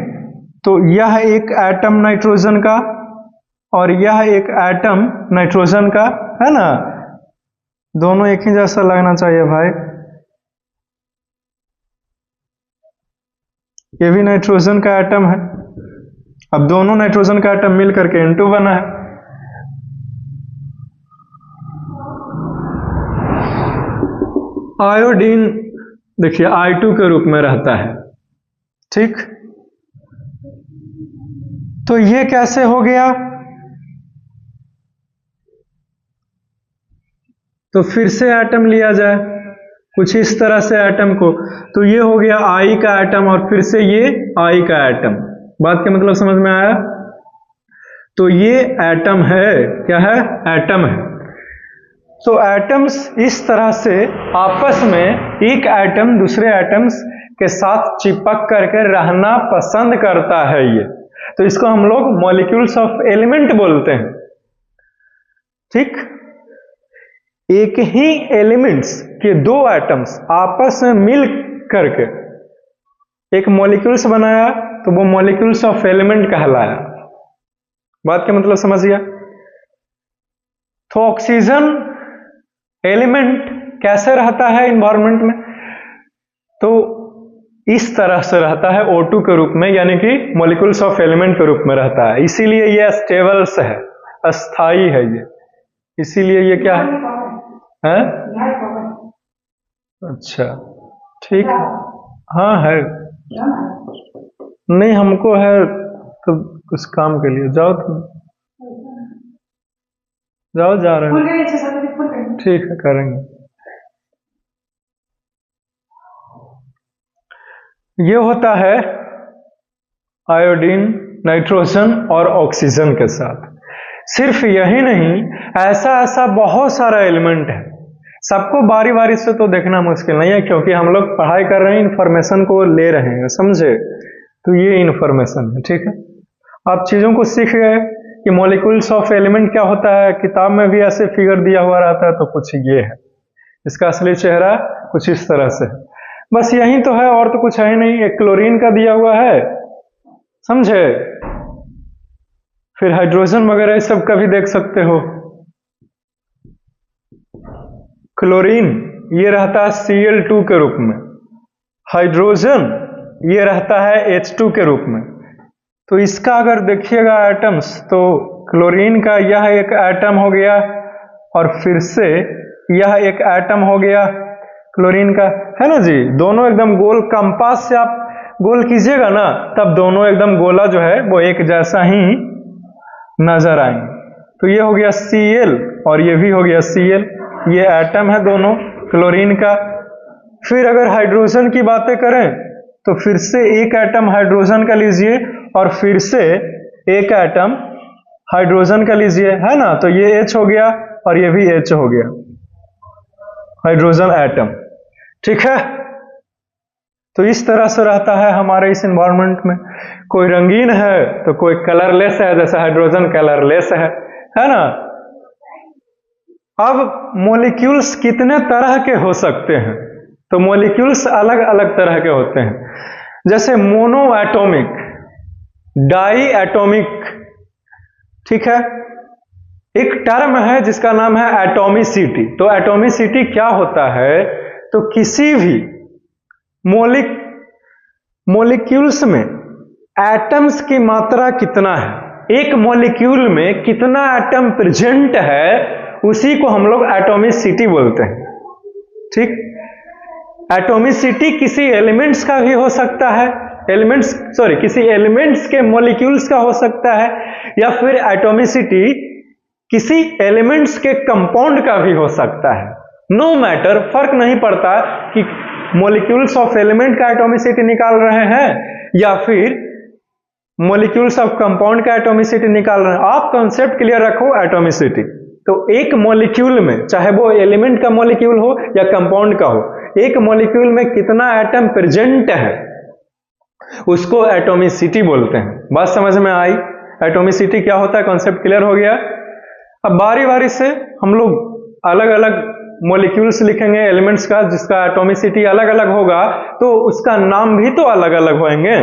[SPEAKER 1] तो यह एक एटम नाइट्रोजन का और यह एक एटम नाइट्रोजन का है ना, दोनों एक ही जैसा लगना चाहिए भाई। ये भी नाइट्रोजन का एटम है, अब दोनों नाइट्रोजन का एटम मिल करके N2 बना है। आयोडीन देखिए I2 के रूप में रहता है, ठीक। तो ये कैसे हो गया, तो फिर से एटम लिया जाए कुछ इस तरह से एटम को, तो ये हो गया I का एटम और फिर से ये I का एटम। बात का मतलब समझ में आया। तो ये एटम है, क्या है, एटम है। तो एटम्स इस तरह से आपस में, एक एटम दूसरे एटम्स के साथ चिपक करके रहना पसंद करता है ये, तो इसको हम लोग मॉलिक्यूल्स ऑफ एलिमेंट बोलते हैं, ठीक। एक ही एलिमेंट्स के दो एटम्स आपस में मिल करके एक मॉलिक्यूल्स बनाया, तो वो मॉलिक्यूल्स ऑफ एलिमेंट कहलाया। बात का मतलब समझ गया? तो ऑक्सीजन एलिमेंट कैसे रहता है इन्वायरमेंट में? तो इस तरह से रहता है O2 के रूप में, यानी कि मॉलिक्यूल्स ऑफ एलिमेंट के रूप में रहता है। इसीलिए ये स्टेबल्स है, अस्थाई है ये। इसीलिए ये क्या है? अच्छा ठीक है, हाँ है। नहीं हमको है तो कुछ काम के लिए। जाओ तुम, जाओ, जा रहे हैं। ठीक है करेंगे। ये होता है आयोडीन, नाइट्रोजन और ऑक्सीजन के साथ। सिर्फ यही नहीं, ऐसा बहुत सारा एलिमेंट है। सबको बारी बारी से तो देखना मुश्किल नहीं है, क्योंकि हम लोग पढ़ाई कर रहे हैं, इंफॉर्मेशन को ले रहे हैं, समझे? तो ये इंफॉर्मेशन है, ठीक है। आप चीजों को सीख गए कि मॉलिक्यूल्स ऑफ एलिमेंट क्या होता है। किताब में भी ऐसे फिगर दिया हुआ रहता है, तो कुछ ये है। इसका असली चेहरा कुछ इस तरह से है। बस यही तो है, और तो कुछ है ही नहीं। एक क्लोरीन का दिया हुआ है, समझे? फिर हाइड्रोजन वगैरह सब का भी देख सकते हो। क्लोरीन ये रहता है Cl2 के रूप में, हाइड्रोजन ये रहता है H2 के रूप में। तो इसका अगर देखिएगा एटम्स, तो क्लोरीन का यह एक एटम हो गया, और फिर से यह एक एटम हो गया क्लोरीन का, है ना जी? दोनों एकदम गोल, कंपास से आप गोल कीजिएगा ना, तब दोनों एकदम गोला जो है वो एक जैसा ही नजर आएंगे। तो ये हो गया Cl और ये भी हो गया Cl, ये एटम है दोनों क्लोरीन का। फिर अगर हाइड्रोजन की बातें करें, तो फिर से एक एटम हाइड्रोजन का लीजिए, और फिर से एक एटम हाइड्रोजन का लीजिए, है ना? तो ये H हो गया और ये भी H हो गया, हाइड्रोजन एटम, ठीक है। तो इस तरह से रहता है हमारे इस एनवायरनमेंट में। कोई रंगीन है तो कोई कलरलेस है, जैसे हाइड्रोजन कलरलेस है ना? अब मॉलिक्यूल्स कितने तरह के हो सकते हैं? तो मॉलिक्यूल्स अलग अलग तरह के होते हैं, जैसे मोनो एटॉमिक, डाई एटॉमिक, ठीक है। एक टर्म है जिसका नाम है एटॉमिसिटी। तो एटॉमिसिटी क्या होता है? तो किसी भी मॉलिक्यूल्स में एटम्स की मात्रा कितना है, एक मॉलिक्यूल में कितना एटम प्रेजेंट है, उसी को हम लोग एटॉमिसिटी बोलते हैं, ठीक। एटॉमिसिटी किसी एलिमेंट्स का भी हो सकता है, किसी एलिमेंट्स के मॉलिक्यूल्स का हो सकता है, या फिर एटॉमिसिटी किसी एलिमेंट्स के कंपाउंड का भी हो सकता है। नो मैटर, फर्क नहीं पड़ता कि मॉलिक्यूल्स ऑफ एलिमेंट का एटॉमिसिटी निकाल रहे हैं या फिर मॉलिक्यूल्स ऑफ कंपाउंड का एटॉमिसिटी निकाल रहे हैं। आप कॉन्सेप्ट क्लियर रखो, एटॉमिसिटी। तो एक मॉलिक्यूल में, चाहे वो एलिमेंट का मॉलिक्यूल हो या कंपाउंड का हो, एक मॉलिक्यूल में कितना एटम प्रेजेंट है, उसको एटॉमिसिटी बोलते हैं। बात समझ में आई? एटॉमिसिटी क्या होता है, कॉन्सेप्ट क्लियर हो गया। अब बारी बारी से हम लोग अलग अलग मॉलिक्यूल्स लिखेंगे एलिमेंट्स का, जिसका एटॉमिसिटी अलग अलग होगा, तो उसका नाम भी तो अलग अलग होंगे,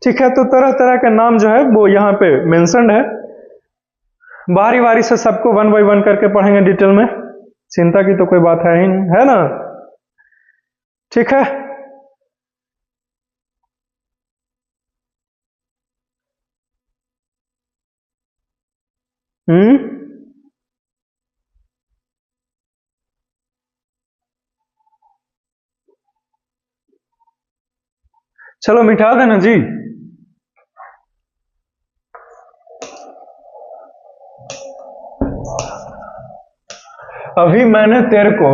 [SPEAKER 1] ठीक है। तो तरह तरह के नाम जो है वो यहाँ पे मेंशन्ड है। बारी बारी से सबको 1 बाय 1 करके पढ़ेंगे डिटेल में, चिंता की तो कोई बात है ही नहीं, है ना? ठीक है। चलो मिटा देना जी। अभी मैंने तेरे को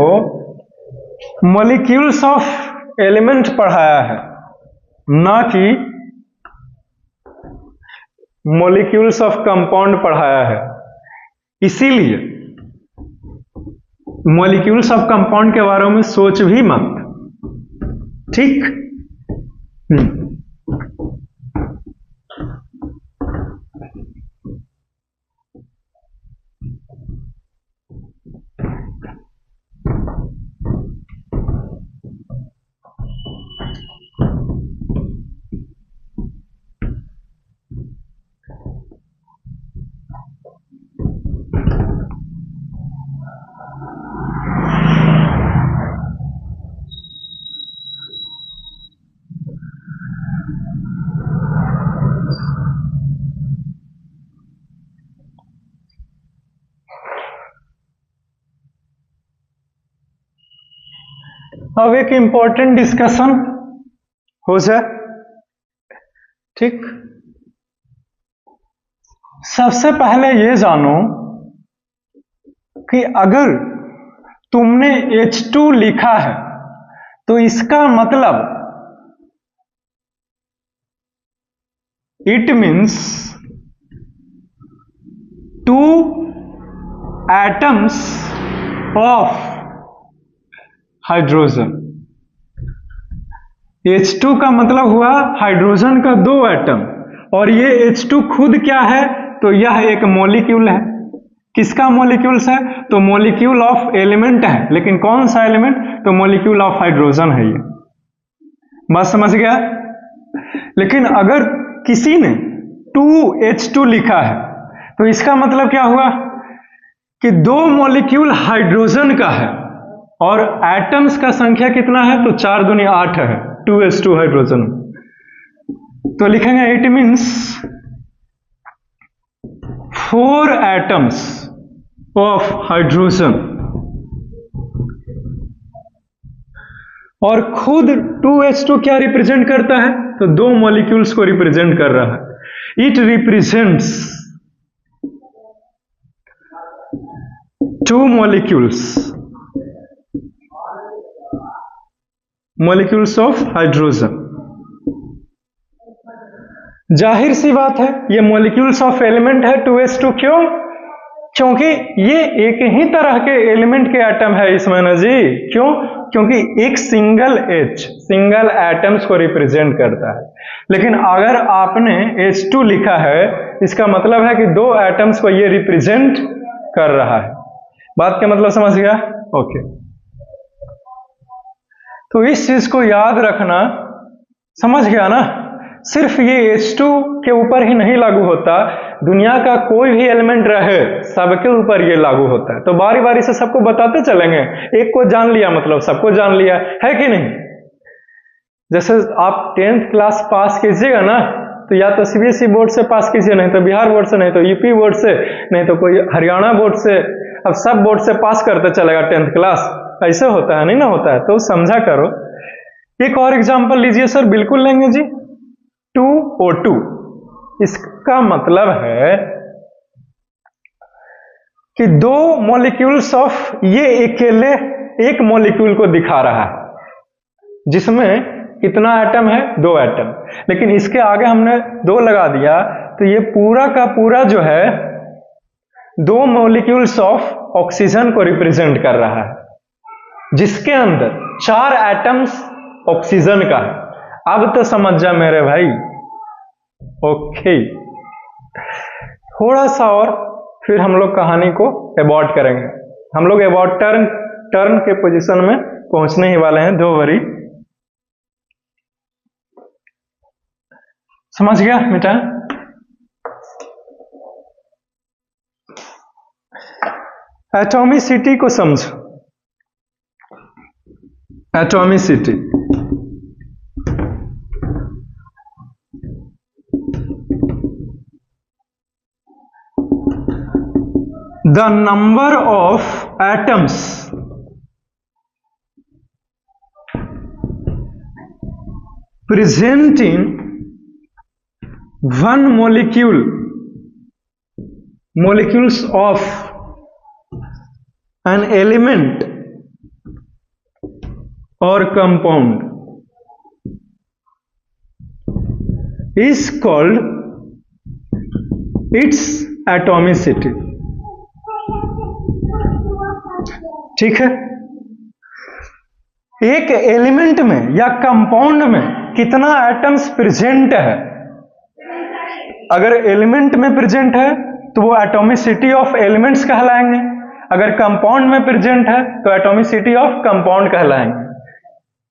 [SPEAKER 1] मॉलिक्यूल्स ऑफ एलिमेंट पढ़ाया है, ना कि मॉलिक्यूल्स ऑफ कंपाउंड पढ़ाया है। इसीलिए मॉलिक्यूल्स ऑफ कंपाउंड के बारे में सोच भी मत, ठीक। अब एक इंपॉर्टेंट डिस्कशन हो जाए, ठीक। सबसे पहले ये जानो कि अगर तुमने H2 लिखा है तो इसका मतलब it means 2 atoms of hydrogen. H2 का मतलब हुआ हाइड्रोजन का 2 एटम, और ये H2 खुद क्या है, तो यह एक मॉलिक्यूल है। किसका मॉलिक्यूल्स है, तो मॉलिक्यूल ऑफ एलिमेंट है, लेकिन कौन सा एलिमेंट, तो मॉलिक्यूल ऑफ हाइड्रोजन है ये। बात समझ गया। लेकिन अगर किसी ने 2H2 लिखा है तो इसका मतलब क्या हुआ कि 2 मॉलिक्यूल हाइड्रोजन का है और एटम्स का संख्या कितना है, तो 4 दूनी 8 है 2H2 हाइड्रोजन। तो लिखेंगे it means 4 atoms of hydrogen, और खुद 2H2 क्या रिप्रेजेंट करता है, तो 2 मॉलिक्यूल्स को रिप्रेजेंट कर रहा है। It represents 2 molecules of hydrogen. जाहिर सी बात है ये मॉलिक्यूल्स ऑफ एलिमेंट है 2H2, क्यों, क्योंकि ये एक ही तरह के एलिमेंट के एटम है इसमें ना जी। क्यों, क्योंकि एक सिंगल एटम्स को रिप्रेजेंट करता है। लेकिन अगर आपने H2 लिखा है, इसका मतलब है कि 2 एटम्स को ये रिप्रेजेंट कर रहा है। बात का मतलब समझ गया, ओके। तो इस चीज को याद रखना, समझ गया ना। सिर्फ ये H2 के ऊपर ही नहीं लागू होता, दुनिया का कोई भी एलिमेंट रहे सबके ऊपर ये लागू होता है। तो बारी बारी से सबको बताते चलेंगे, एक को जान लिया मतलब सबको जान लिया, है कि नहीं। जैसे आप 10th क्लास पास कीजिएगा ना, तो या तो CBSE बोर्ड से पास कीजिए, नहीं तो बिहार बोर्ड से, नहीं तो यूपी बोर्ड से, नहीं तो कोई हरियाणा बोर्ड से। अब सब बोर्ड से पास करते चलेगा 10th क्लास, ऐसे होता है, नहीं ना होता है, तो समझा करो। एक और एग्जांपल लीजिए सर, बिल्कुल लेंगे जी। 2O2, इसका मतलब है कि 2 मॉलिक्यूल्स ऑफ, ये अकेले एक मॉलिक्यूल को दिखा रहा है जिसमें कितना एटम है, 2 एटम। लेकिन इसके आगे हमने 2 लगा दिया, तो ये पूरा का पूरा जो है 2 मॉलिक्यूल्स ऑफ ऑक्सीजन को रिप्रेजेंट कर रहा है, जिसके अंदर 4 एटम्स ऑक्सीजन का है। अब तो समझ जा मेरे भाई, ओके। थोड़ा सा और फिर हम लोग कहानी को एबॉर्ट करेंगे। हम लोग एबॉर्ट टर्न के पोजीशन में पहुंचने ही वाले हैं, डोंट वरी। समझ गया बेटा। एटॉमिसिटी को समझो। Atomicity, the number of atoms present in one molecules of an element or compound is called its atomicity। ठीक है, एक एलिमेंट में या कंपाउंड में कितना एटम्स प्रेजेंट है, अगर एलिमेंट में प्रेजेंट है तो वो एटॉमिसिटी ऑफ एलिमेंट्स कहलाएंगे, अगर कंपाउंड में प्रेजेंट है तो एटॉमिसिटी ऑफ कंपाउंड कहलाएंगे।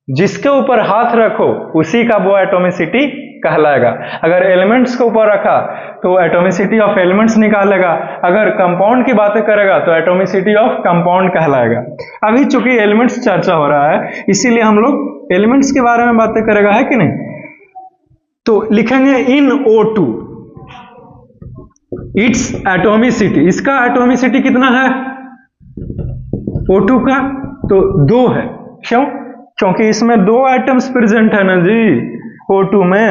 [SPEAKER 1] जिसके ऊपर हाथ रखो उसी का वो एटॉमिसिटी कहलाएगा। अगर एलिमेंट्स के ऊपर रखा तो एटॉमिसिटी ऑफ एलिमेंट्स निकालेगा, अगर कंपाउंड की बातें करेगा तो एटॉमिसिटी ऑफ कंपाउंड कहलाएगा। अभी चूंकि एलिमेंट्स चर्चा हो रहा है, इसीलिए हम लोग एलिमेंट्स के बारे में बातें करेगा, है कि नहीं। तो लिखेंगे इन O2 इट्स एटॉमिसिटी। इसका एटॉमिसिटी कितना है O2 का, तो 2 है। क्यों, क्योंकि इसमें 2 एटम्स प्रेजेंट है ना जी O2 में।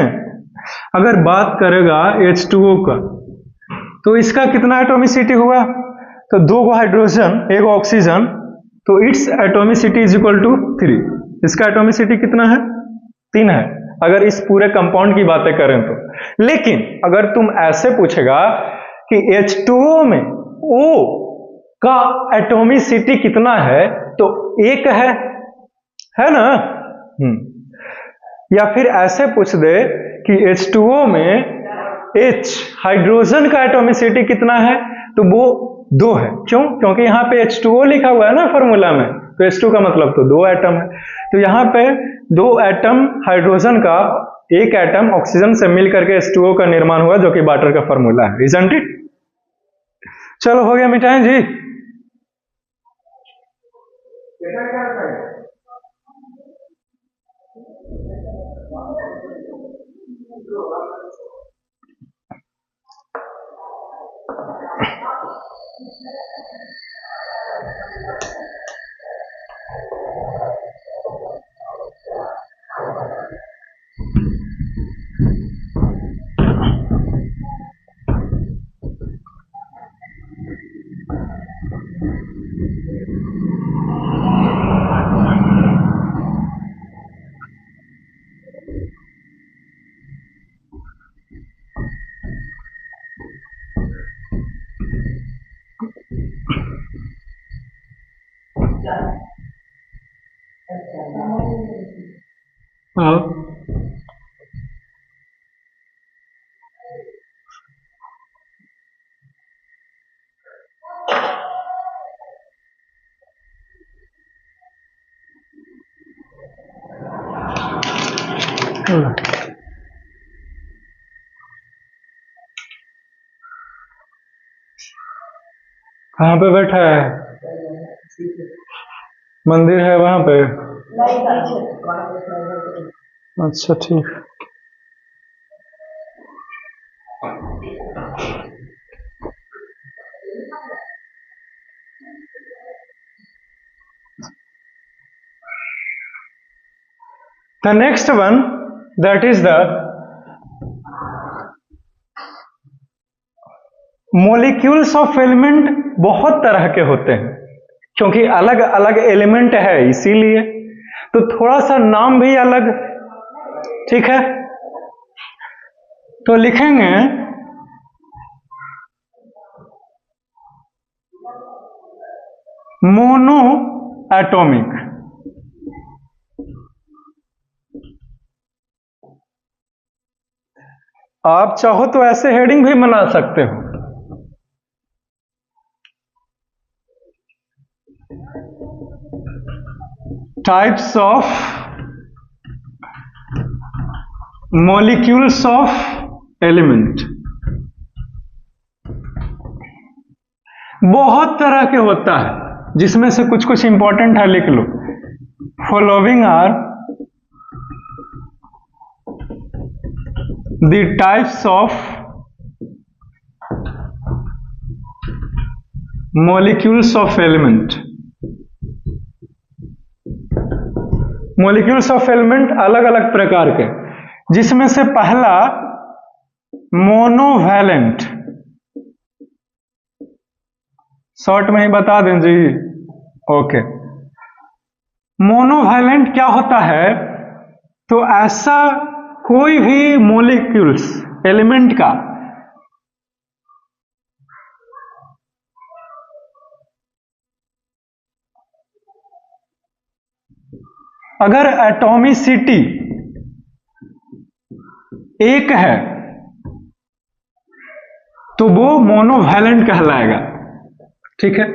[SPEAKER 1] अगर बात करेगा H2O का, तो इसका कितना एटोमिसिटी हुआ? तो 2 हाइड्रोजन 1 ऑक्सीजन, तो it's atomicity is equal to 3। इसका एटोमिसिटी कितना है? 3 है, अगर इस पूरे कंपाउंड की बातें करें तो। लेकिन अगर तुम ऐसे पूछेगा कि H2O में O का एटोमिसिटी कितना है, तो 1 है ना। या फिर ऐसे पूछ दे कि H2O में H हाइड्रोजन का एटोमिसिटी कितना है, तो वो 2 है। क्यों? क्योंकि यहाँ पे H2O लिखा हुआ है ना फॉर्मूला में, तो H2 का मतलब तो 2 एटम है। तो यहाँ पे 2 एटम हाइड्रोजन का, 1 एटम ऑक्सीजन से मिलकर के H2O का निर्माण हुआ, जो कि वाटर का फॉर्मूला है। Isn't it? चलो हो गया, मिटाएं जी। हाँ, कहाँ पे बैठा है? मंदिर है वहां पे? अच्छा ठीक। The next one, that is the molecules of element। बहुत तरह के होते हैं, क्योंकि अलग अलग एलिमेंट है इसीलिए, तो थोड़ा सा नाम भी अलग। ठीक है, तो लिखेंगे मोनो एटॉमिक। आप चाहो तो ऐसे हेडिंग भी बना सकते हो, types of molecules of element. बहुत तरह के होता है, जिसमें से कुछ कुछ इंपॉर्टेंट है, लिख लो। Following are the types of molecules of element. Molecules of element अलग अलग प्रकार के, जिसमें से पहला मोनोवैलेंट। शॉर्ट में ही बता दें जी। ओके, मोनोवैलेंट क्या होता है? तो ऐसा कोई भी मॉलिक्यूल्स एलिमेंट का अगर एटॉमिसिटी 1 है तो वो मोनोवैलेंट कहलाएगा। ठीक है,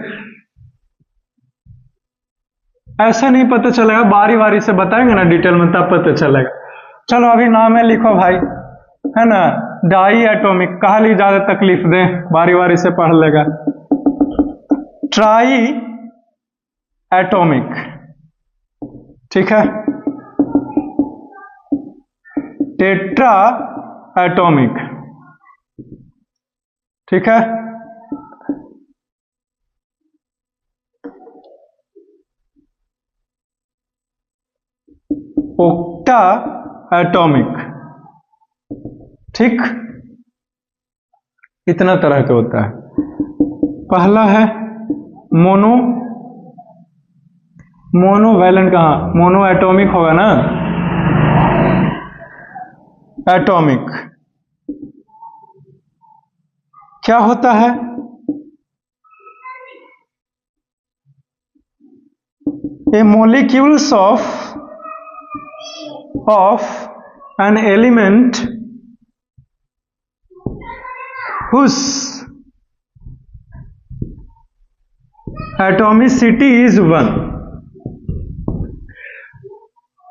[SPEAKER 1] ऐसा नहीं पता चलेगा, बारी बारी से बताएंगे ना डिटेल में, तब पता चलेगा। चलो अभी नाम है, लिखो भाई, है ना। डाई एटॉमिक, कहा ली ज्यादा तकलीफ दें, बारी बारी से पढ़ लेगा। ट्राई एटॉमिक, ठीक है। टेट्रा एटॉमिक, ठीक है। ओक्टा एटॉमिक, ठीक, इतना तरह का होता है। पहला है मोनोवैलेंट, कहाँ मोनो एटॉमिक होगा ना, एटॉमिक क्या होता है, ए molecules of an element whose atomicity is 1।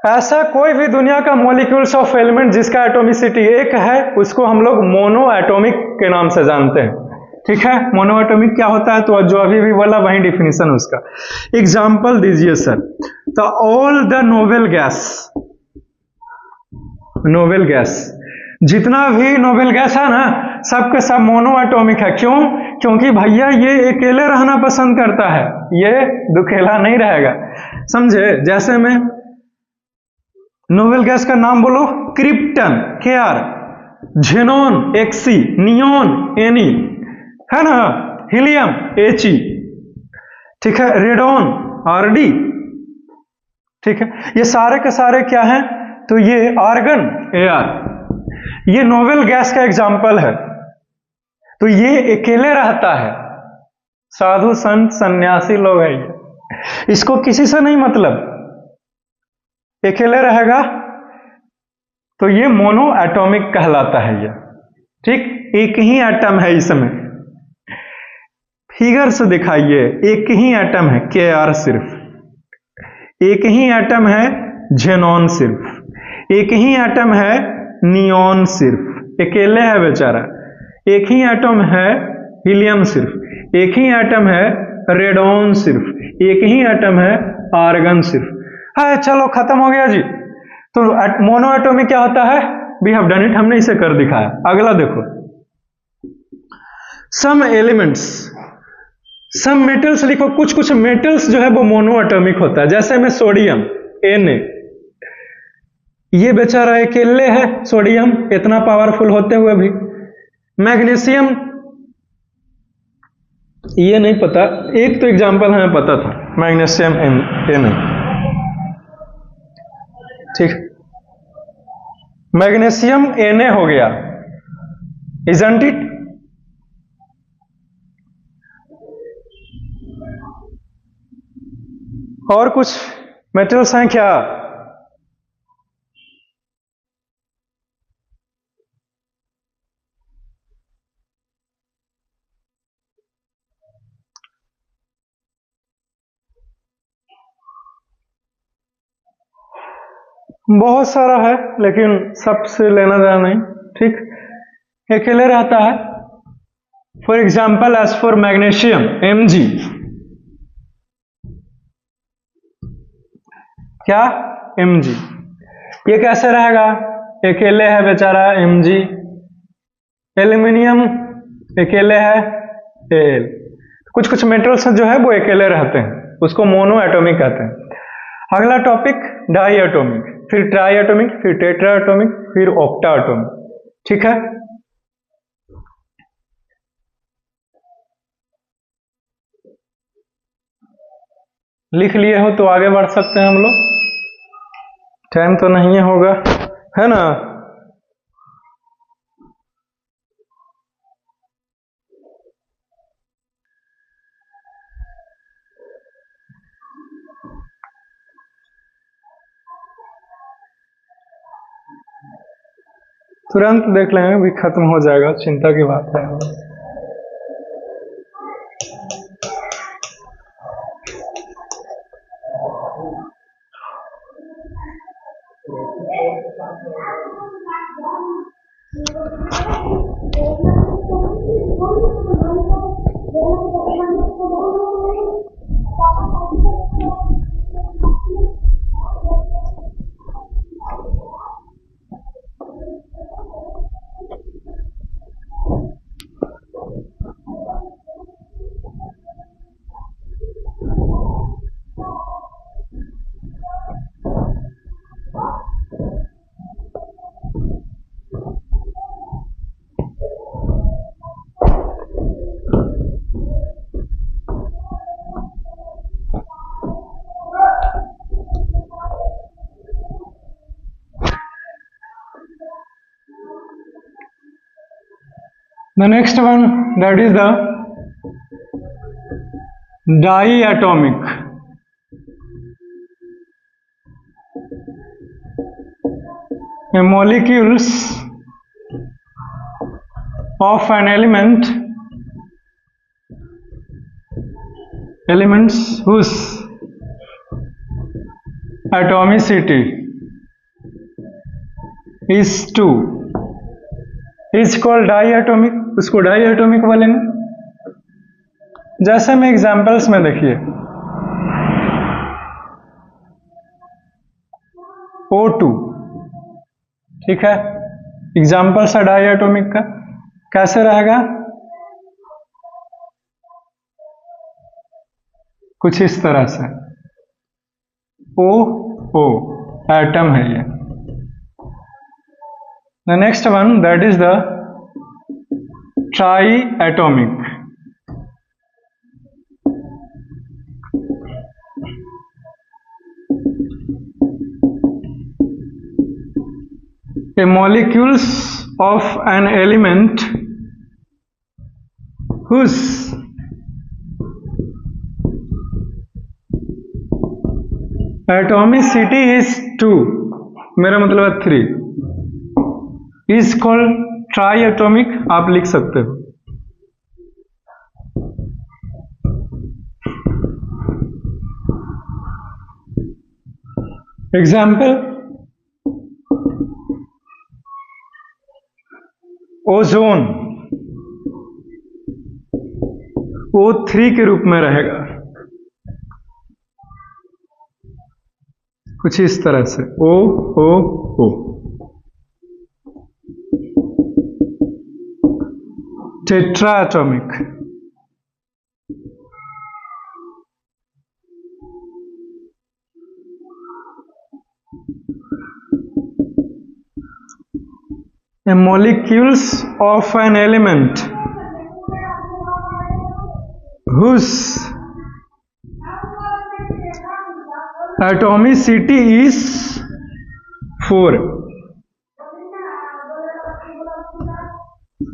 [SPEAKER 1] ऐसा कोई भी दुनिया का मॉलिक्यूल्स ऑफ एलिमेंट जिसका एटॉमिसिटी 1 है, उसको हम लोग मोनो एटॉमिक के नाम से जानते हैं, ठीक है। मोनो एटॉमिक क्या होता है, तो जो अभी भी बोला वही डिफिनीशन उसका। एग्जाम्पल दीजिए सर। तो ऑल द नोबेल गैस, जितना भी नोबेल गैस है ना, सबके सब मोनो एटॉमिक है। क्यों? क्योंकि भैया ये अकेले रहना पसंद करता है, ये दुकेला नहीं रहेगा, समझे। जैसे में नोबेल गैस का नाम बोलो, krypton KR, xenon XC, neon Ne, है ना, हीलियम He, ठीक है, रेडॉन RD, ठीक है। ये सारे के सारे क्या हैं, तो ये आर्गन AR, ये नोबेल गैस का एग्जाम्पल है। तो ये अकेले रहता है, साधु संत सन्यासी लोग हैं ये, इसको किसी से नहीं मतलब, अकेले रहेगा, तो ये मोनो एटॉमिक कहलाता है ये, ठीक। एक ही एटम है इसमें, फिगर से दिखाइए, एक ही एटम है KR, सिर्फ एक ही एटम है झेनॉन, सिर्फ एक ही एटम है नियोन, सिर्फ अकेले है बेचारा। एक ही एटम है हीलियम, सिर्फ एक ही एटम है रेडॉन, सिर्फ एक ही एटम है आर्गन, सिर्फ है। चलो खत्म हो गया जी। तो मोनो एटॉमिक क्या होता है, वी हैव डन इट, हमने इसे कर दिखाया। अगला देखो, सम एलिमेंट्स, सम मेटल्स लिखो। कुछ मेटल्स जो है वो मोनो एटॉमिक होता है, जैसे में सोडियम Na, ये बेचारा अकेले है, सोडियम इतना पावरफुल होते हुए भी। मैग्नीशियम, ये नहीं पता, एक तो एग्जांपल हमें पता था, मैग्नीशियम Na, ठीक, मैग्नीशियम Na हो गया, इजंट इट। और कुछ मेटल्स हैं क्या? बहुत सारा है, लेकिन सबसे लेना देना नहीं, ठीक, अकेले रहता है। For example, as for magnesium Mg, क्या Mg, ये कैसे रहेगा, अकेले है बेचारा Mg। एल्यूमिनियम अकेले है Al। कुछ मेटल्स जो है वो अकेले रहते हैं, उसको मोनो एटॉमिक कहते हैं। अगला टॉपिक डाई एटॉमिक, फिर ट्राई एटॉमिक, फिर टेट्रा एटॉमिक, फिर ऑक्टा एटॉमिक, ठीक है। लिख लिए हो तो आगे बढ़ सकते हैं हम लोग, टाइम तो नहीं होगा, है ना। तुरंत देख लेंगे, भी खत्म हो जाएगा, चिंता की बात है। The next one, that is the diatomic. The molecules of an elements whose atomicity is 2 is called diatomic. उसको डाइएटोमिक बोलेंगे। जैसे में एग्जाम्पल्स में देखिए, O2, ठीक है, एग्जाम्पल है डाइएटोमिक का। कैसे रहेगा? कुछ इस तरह से, O एटम है ये। The next one, that is the triatomic. The molecules of an element whose atomicity is 2, मेरा मतलब है 3, is called ट्राइएटोमिक। आप लिख सकते हो। एग्जाम्पल, ओजोन O3 के रूप में रहेगा, कुछ इस तरह से, O। टेट्राएटॉमिक, molecules of an element whose atomicity is 4।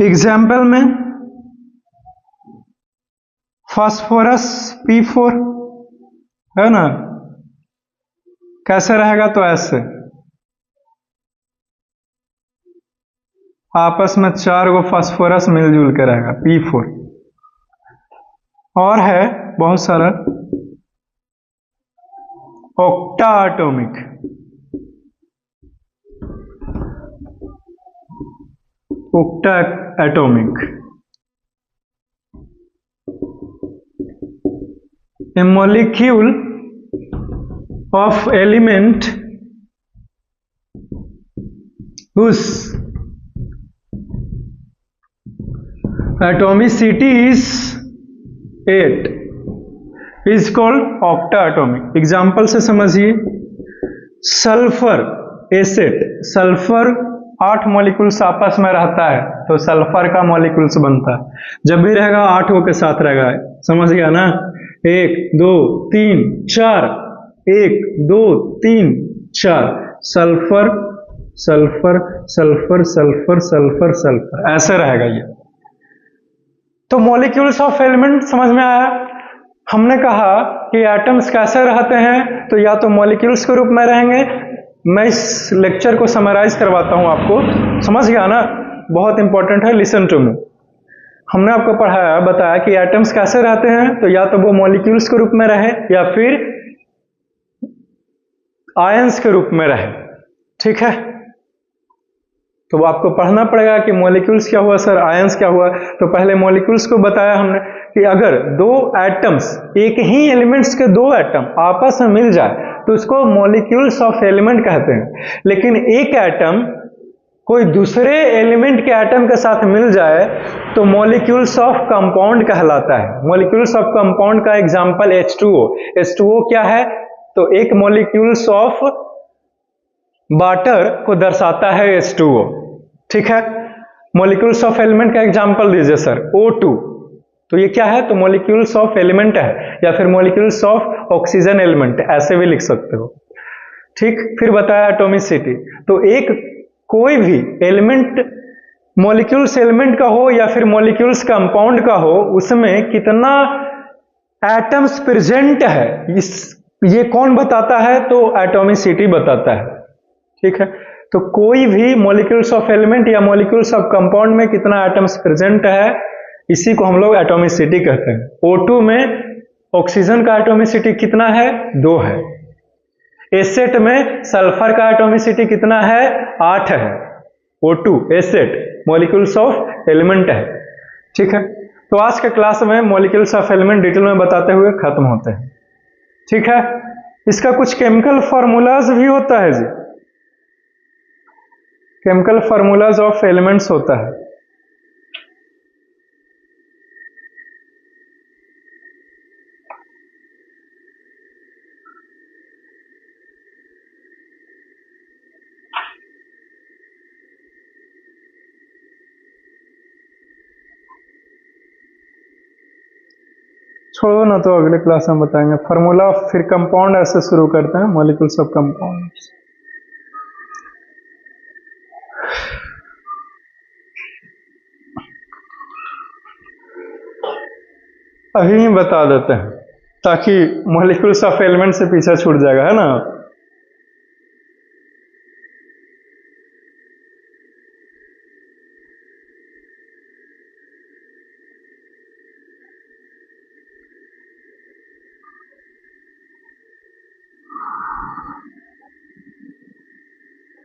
[SPEAKER 1] Example में फास्फोरस P4 है ना, कैसे रहेगा? तो ऐसे आपस में 4 गो फास्फोरस मिलजुल के रहेगा, P4। और है बहुत सारा, ऑक्टाएटॉमिक, a molecule of element whose atomicity is 8 is called octaatomic। Example से समझिए, सल्फर एसेट, सल्फर 8 मॉलिक्यूल्स आपस में रहता है तो सल्फर का मॉलिक्यूल्स बनता है। जब भी रहेगा 8 के साथ रहेगा, समझ गया ना? 1 2 3 4, 1 2 3 4, sulphur sulphur sulphur sulphur sulphur sulphur, ऐसे रहेगा ये। तो मॉलिक्यूल्स ऑफ एलिमेंट समझ में आया। हमने कहा कि एटम्स कैसे रहते हैं, तो या तो मॉलिक्यूल्स के रूप में रहेंगे। मैं इस लेक्चर को समराइज करवाता हूं आपको, समझ गया ना? बहुत इंपॉर्टेंट है, लिसन टू मी। हमने आपको पढ़ाया, बताया कि एटम्स कैसे रहते हैं, तो या तो वो मॉलिक्यूल्स के रूप में रहे या फिर आयंस के रूप में रहे, ठीक है? तो वो आपको पढ़ना पड़ेगा कि मॉलिक्यूल्स क्या हुआ सर, आयंस क्या हुआ। तो पहले मॉलिक्यूल्स को बताया हमने कि अगर 2 एटम्स, एक ही एलिमेंट्स के 2 एटम आपस में मिल जाए तो उसको मॉलिक्यूल्स ऑफ एलिमेंट कहते हैं। लेकिन एक एटम कोई दूसरे एलिमेंट के एटम के साथ मिल जाए तो मॉलिक्यूल्स ऑफ कंपाउंड कहलाता है। मॉलिक्यूल्स ऑफ कंपाउंड का एग्जांपल H2O। H2O क्या है? तो एक मॉलिक्यूल्स ऑफ वाटर को दर्शाता है H2O, ठीक है? मॉलिक्यूल्स ऑफ एलिमेंट का एग्जांपल दीजिए सर, O2। तो ये क्या है? तो मॉलिक्यूल्स ऑफ एलिमेंट है, या फिर मॉलिक्यूल्स ऑफ ऑक्सीजन एलिमेंट, ऐसे भी लिख सकते हो, ठीक? फिर बताया एटॉमिसिटी। तो एक कोई भी एलिमेंट मॉलिक्यूल्स एलिमेंट का हो या फिर मॉलिक्यूल्स कंपाउंड का हो, उसमें कितना एटम्स प्रेजेंट है, ये कौन बताता है? तो एटॉमिसिटी बताता है। ठीक है, तो कोई भी मॉलिक्यूल्स ऑफ एलिमेंट या मॉलिक्यूल्स ऑफ कंपाउंड में कितना एटम्स प्रेजेंट है, इसी को हम लोग एटॉमिसिटी कहते हैं। O2 में ऑक्सीजन का एटॉमिसिटी कितना है? 2 है। एसेट में सल्फर का एटॉमिसिटी कितना है? 8 है। O2 asset molecules of element है। ठीक है, तो आज के क्लास में मॉलिक्यूल्स ऑफ एलिमेंट डिटेल में बताते हुए खत्म होते हैं। ठीक है, इसका कुछ केमिकल फार्मूलाज भी होता है जी, केमिकल फार्मूलाज ऑफ एलिमेंट्स होता है। छोड़ो ना, तो अगले क्लास में बताएंगे फार्मूला। फिर कंपाउंड ऐसे शुरू करते हैं, मॉलिक्यूल्स ऑफ कंपाउंड्स। अभी ही बता देते हैं ताकि मॉलिक्यूल्स ऑफ एलिमेंट से पीछे छूट जाएगा, है ना।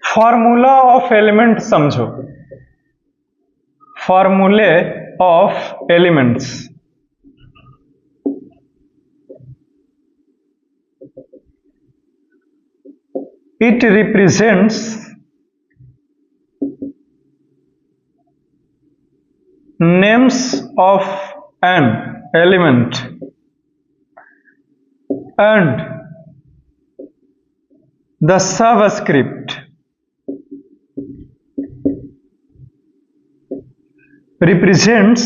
[SPEAKER 1] फॉर्मूला ऑफ एलिमेंट समझो, फॉर्मूले of elements. It represents names of an element and the subscript represents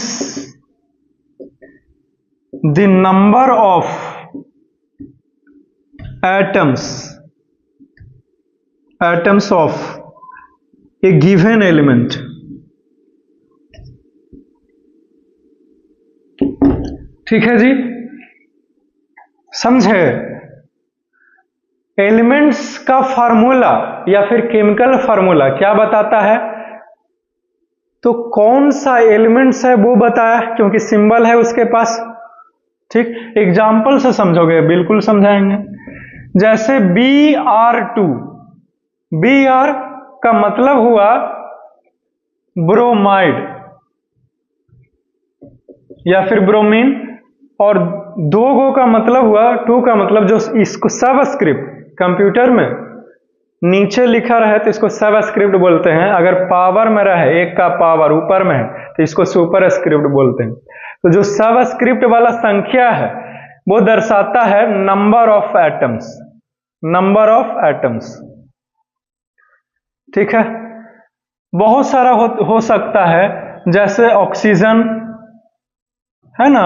[SPEAKER 1] the number of atoms of a given element। ठीक है जी, समझे। एलिमेंट्स का फार्मूला या फिर केमिकल फार्मूला क्या बताता है? तो कौन सा एलिमेंट्स है वो बताया, क्योंकि सिंबल है उसके पास। ठीक, एग्जाम्पल से समझोगे, बिल्कुल समझाएंगे। जैसे Br2, Br का मतलब हुआ ब्रोमाइड या फिर ब्रोमीन, और 2 गो का मतलब हुआ, 2 का मतलब जो इसको सबस्क्रिप्ट कंप्यूटर में नीचे लिखा रहे तो इसको सबस्क्रिप्ट बोलते हैं। अगर पावर में रहे, 1 का पावर ऊपर में है तो इसको सुपर स्क्रिप्ट बोलते हैं। तो जो सबस्क्रिप्ट वाला संख्या है वो दर्शाता है number of atoms, number of atoms. ठीक है, बहुत सारा हो सकता है, जैसे ऑक्सीजन है ना,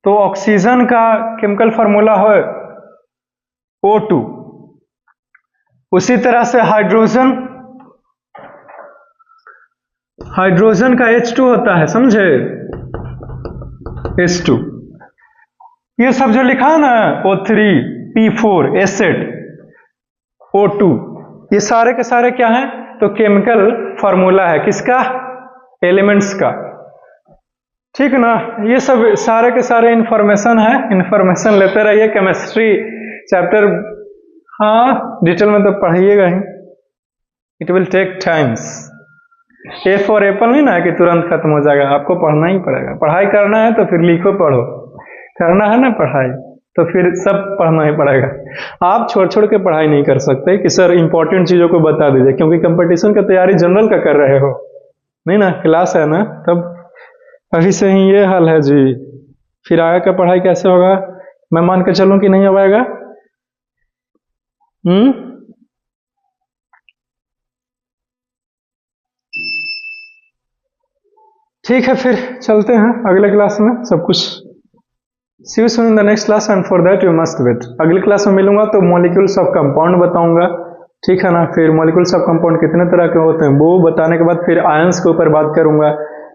[SPEAKER 1] तो ऑक्सीजन का केमिकल फार्मूला है O2। उसी तरह से हाइड्रोजन, हाइड्रोजन का H2 होता है, समझे, H2। ये सब जो लिखा है ना, O3, P4, एसिड, O2, ये सारे के सारे क्या हैं? तो केमिकल फार्मूला है, किसका? एलिमेंट्स का। ठीक ना, ये सब सारे के सारे इंफॉर्मेशन है, इंफॉर्मेशन लेते रहिए। केमिस्ट्री चैप्टर हाँ डिटेल में तो पढ़िएगा ही, it will take times. A for apple नहीं ना है कि तुरंत खत्म हो जाएगा, आपको पढ़ना ही पड़ेगा। पढ़ाई करना है तो फिर लिखो पढ़ो, करना है ना पढ़ाई तो फिर सब पढ़ना ही पड़ेगा। आप छोड़ छोड़ के पढ़ाई नहीं कर सकते कि सर इंपॉर्टेंट चीजों को बता दीजिए, क्योंकि कंपटीशन का तैयारी जनरल का कर रहे हो, नहीं ना, क्लास है ना, तब अभी से ही ये हाल है जी, फिर आगे का पढ़ाई कैसे होगा? मैं मान के चलूं कि नहीं हो पाएगा? ठीक है, फिर चलते हैं अगले क्लास में सब कुछ। See you soon in the next class and for that you must wait। अगली क्लास में मिलूंगा तो मॉलिक्यूल्स ऑफ कंपाउंड बताऊंगा, ठीक है ना। फिर मॉलिक्यूल्स ऑफ कंपाउंड कितने तरह के होते हैं वो बताने के बाद फिर आयंस के ऊपर बात करूंगा।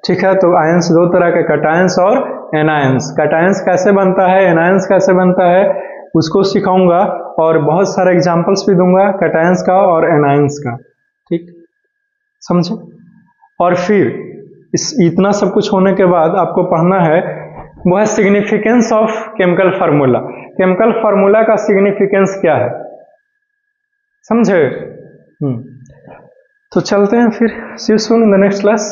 [SPEAKER 1] ठीक है, तो आयंस दो तरह के, कैटायंस और एनायंस। कैटायंस कैसे बनता है, एनायंस कैसे बनता है, उसको सिखाऊंगा और बहुत सारे एग्जांपल्स भी दूंगा कैटायंस का और एनायंस का। ठीक, समझे। और फिर इतना सब कुछ होने के बाद आपको पढ़ना है वो है significance of chemical formula. Chemical formula का सिग्निफिकेंस क्या है, समझे। तो चलते हैं फिर, see you soon in the next class.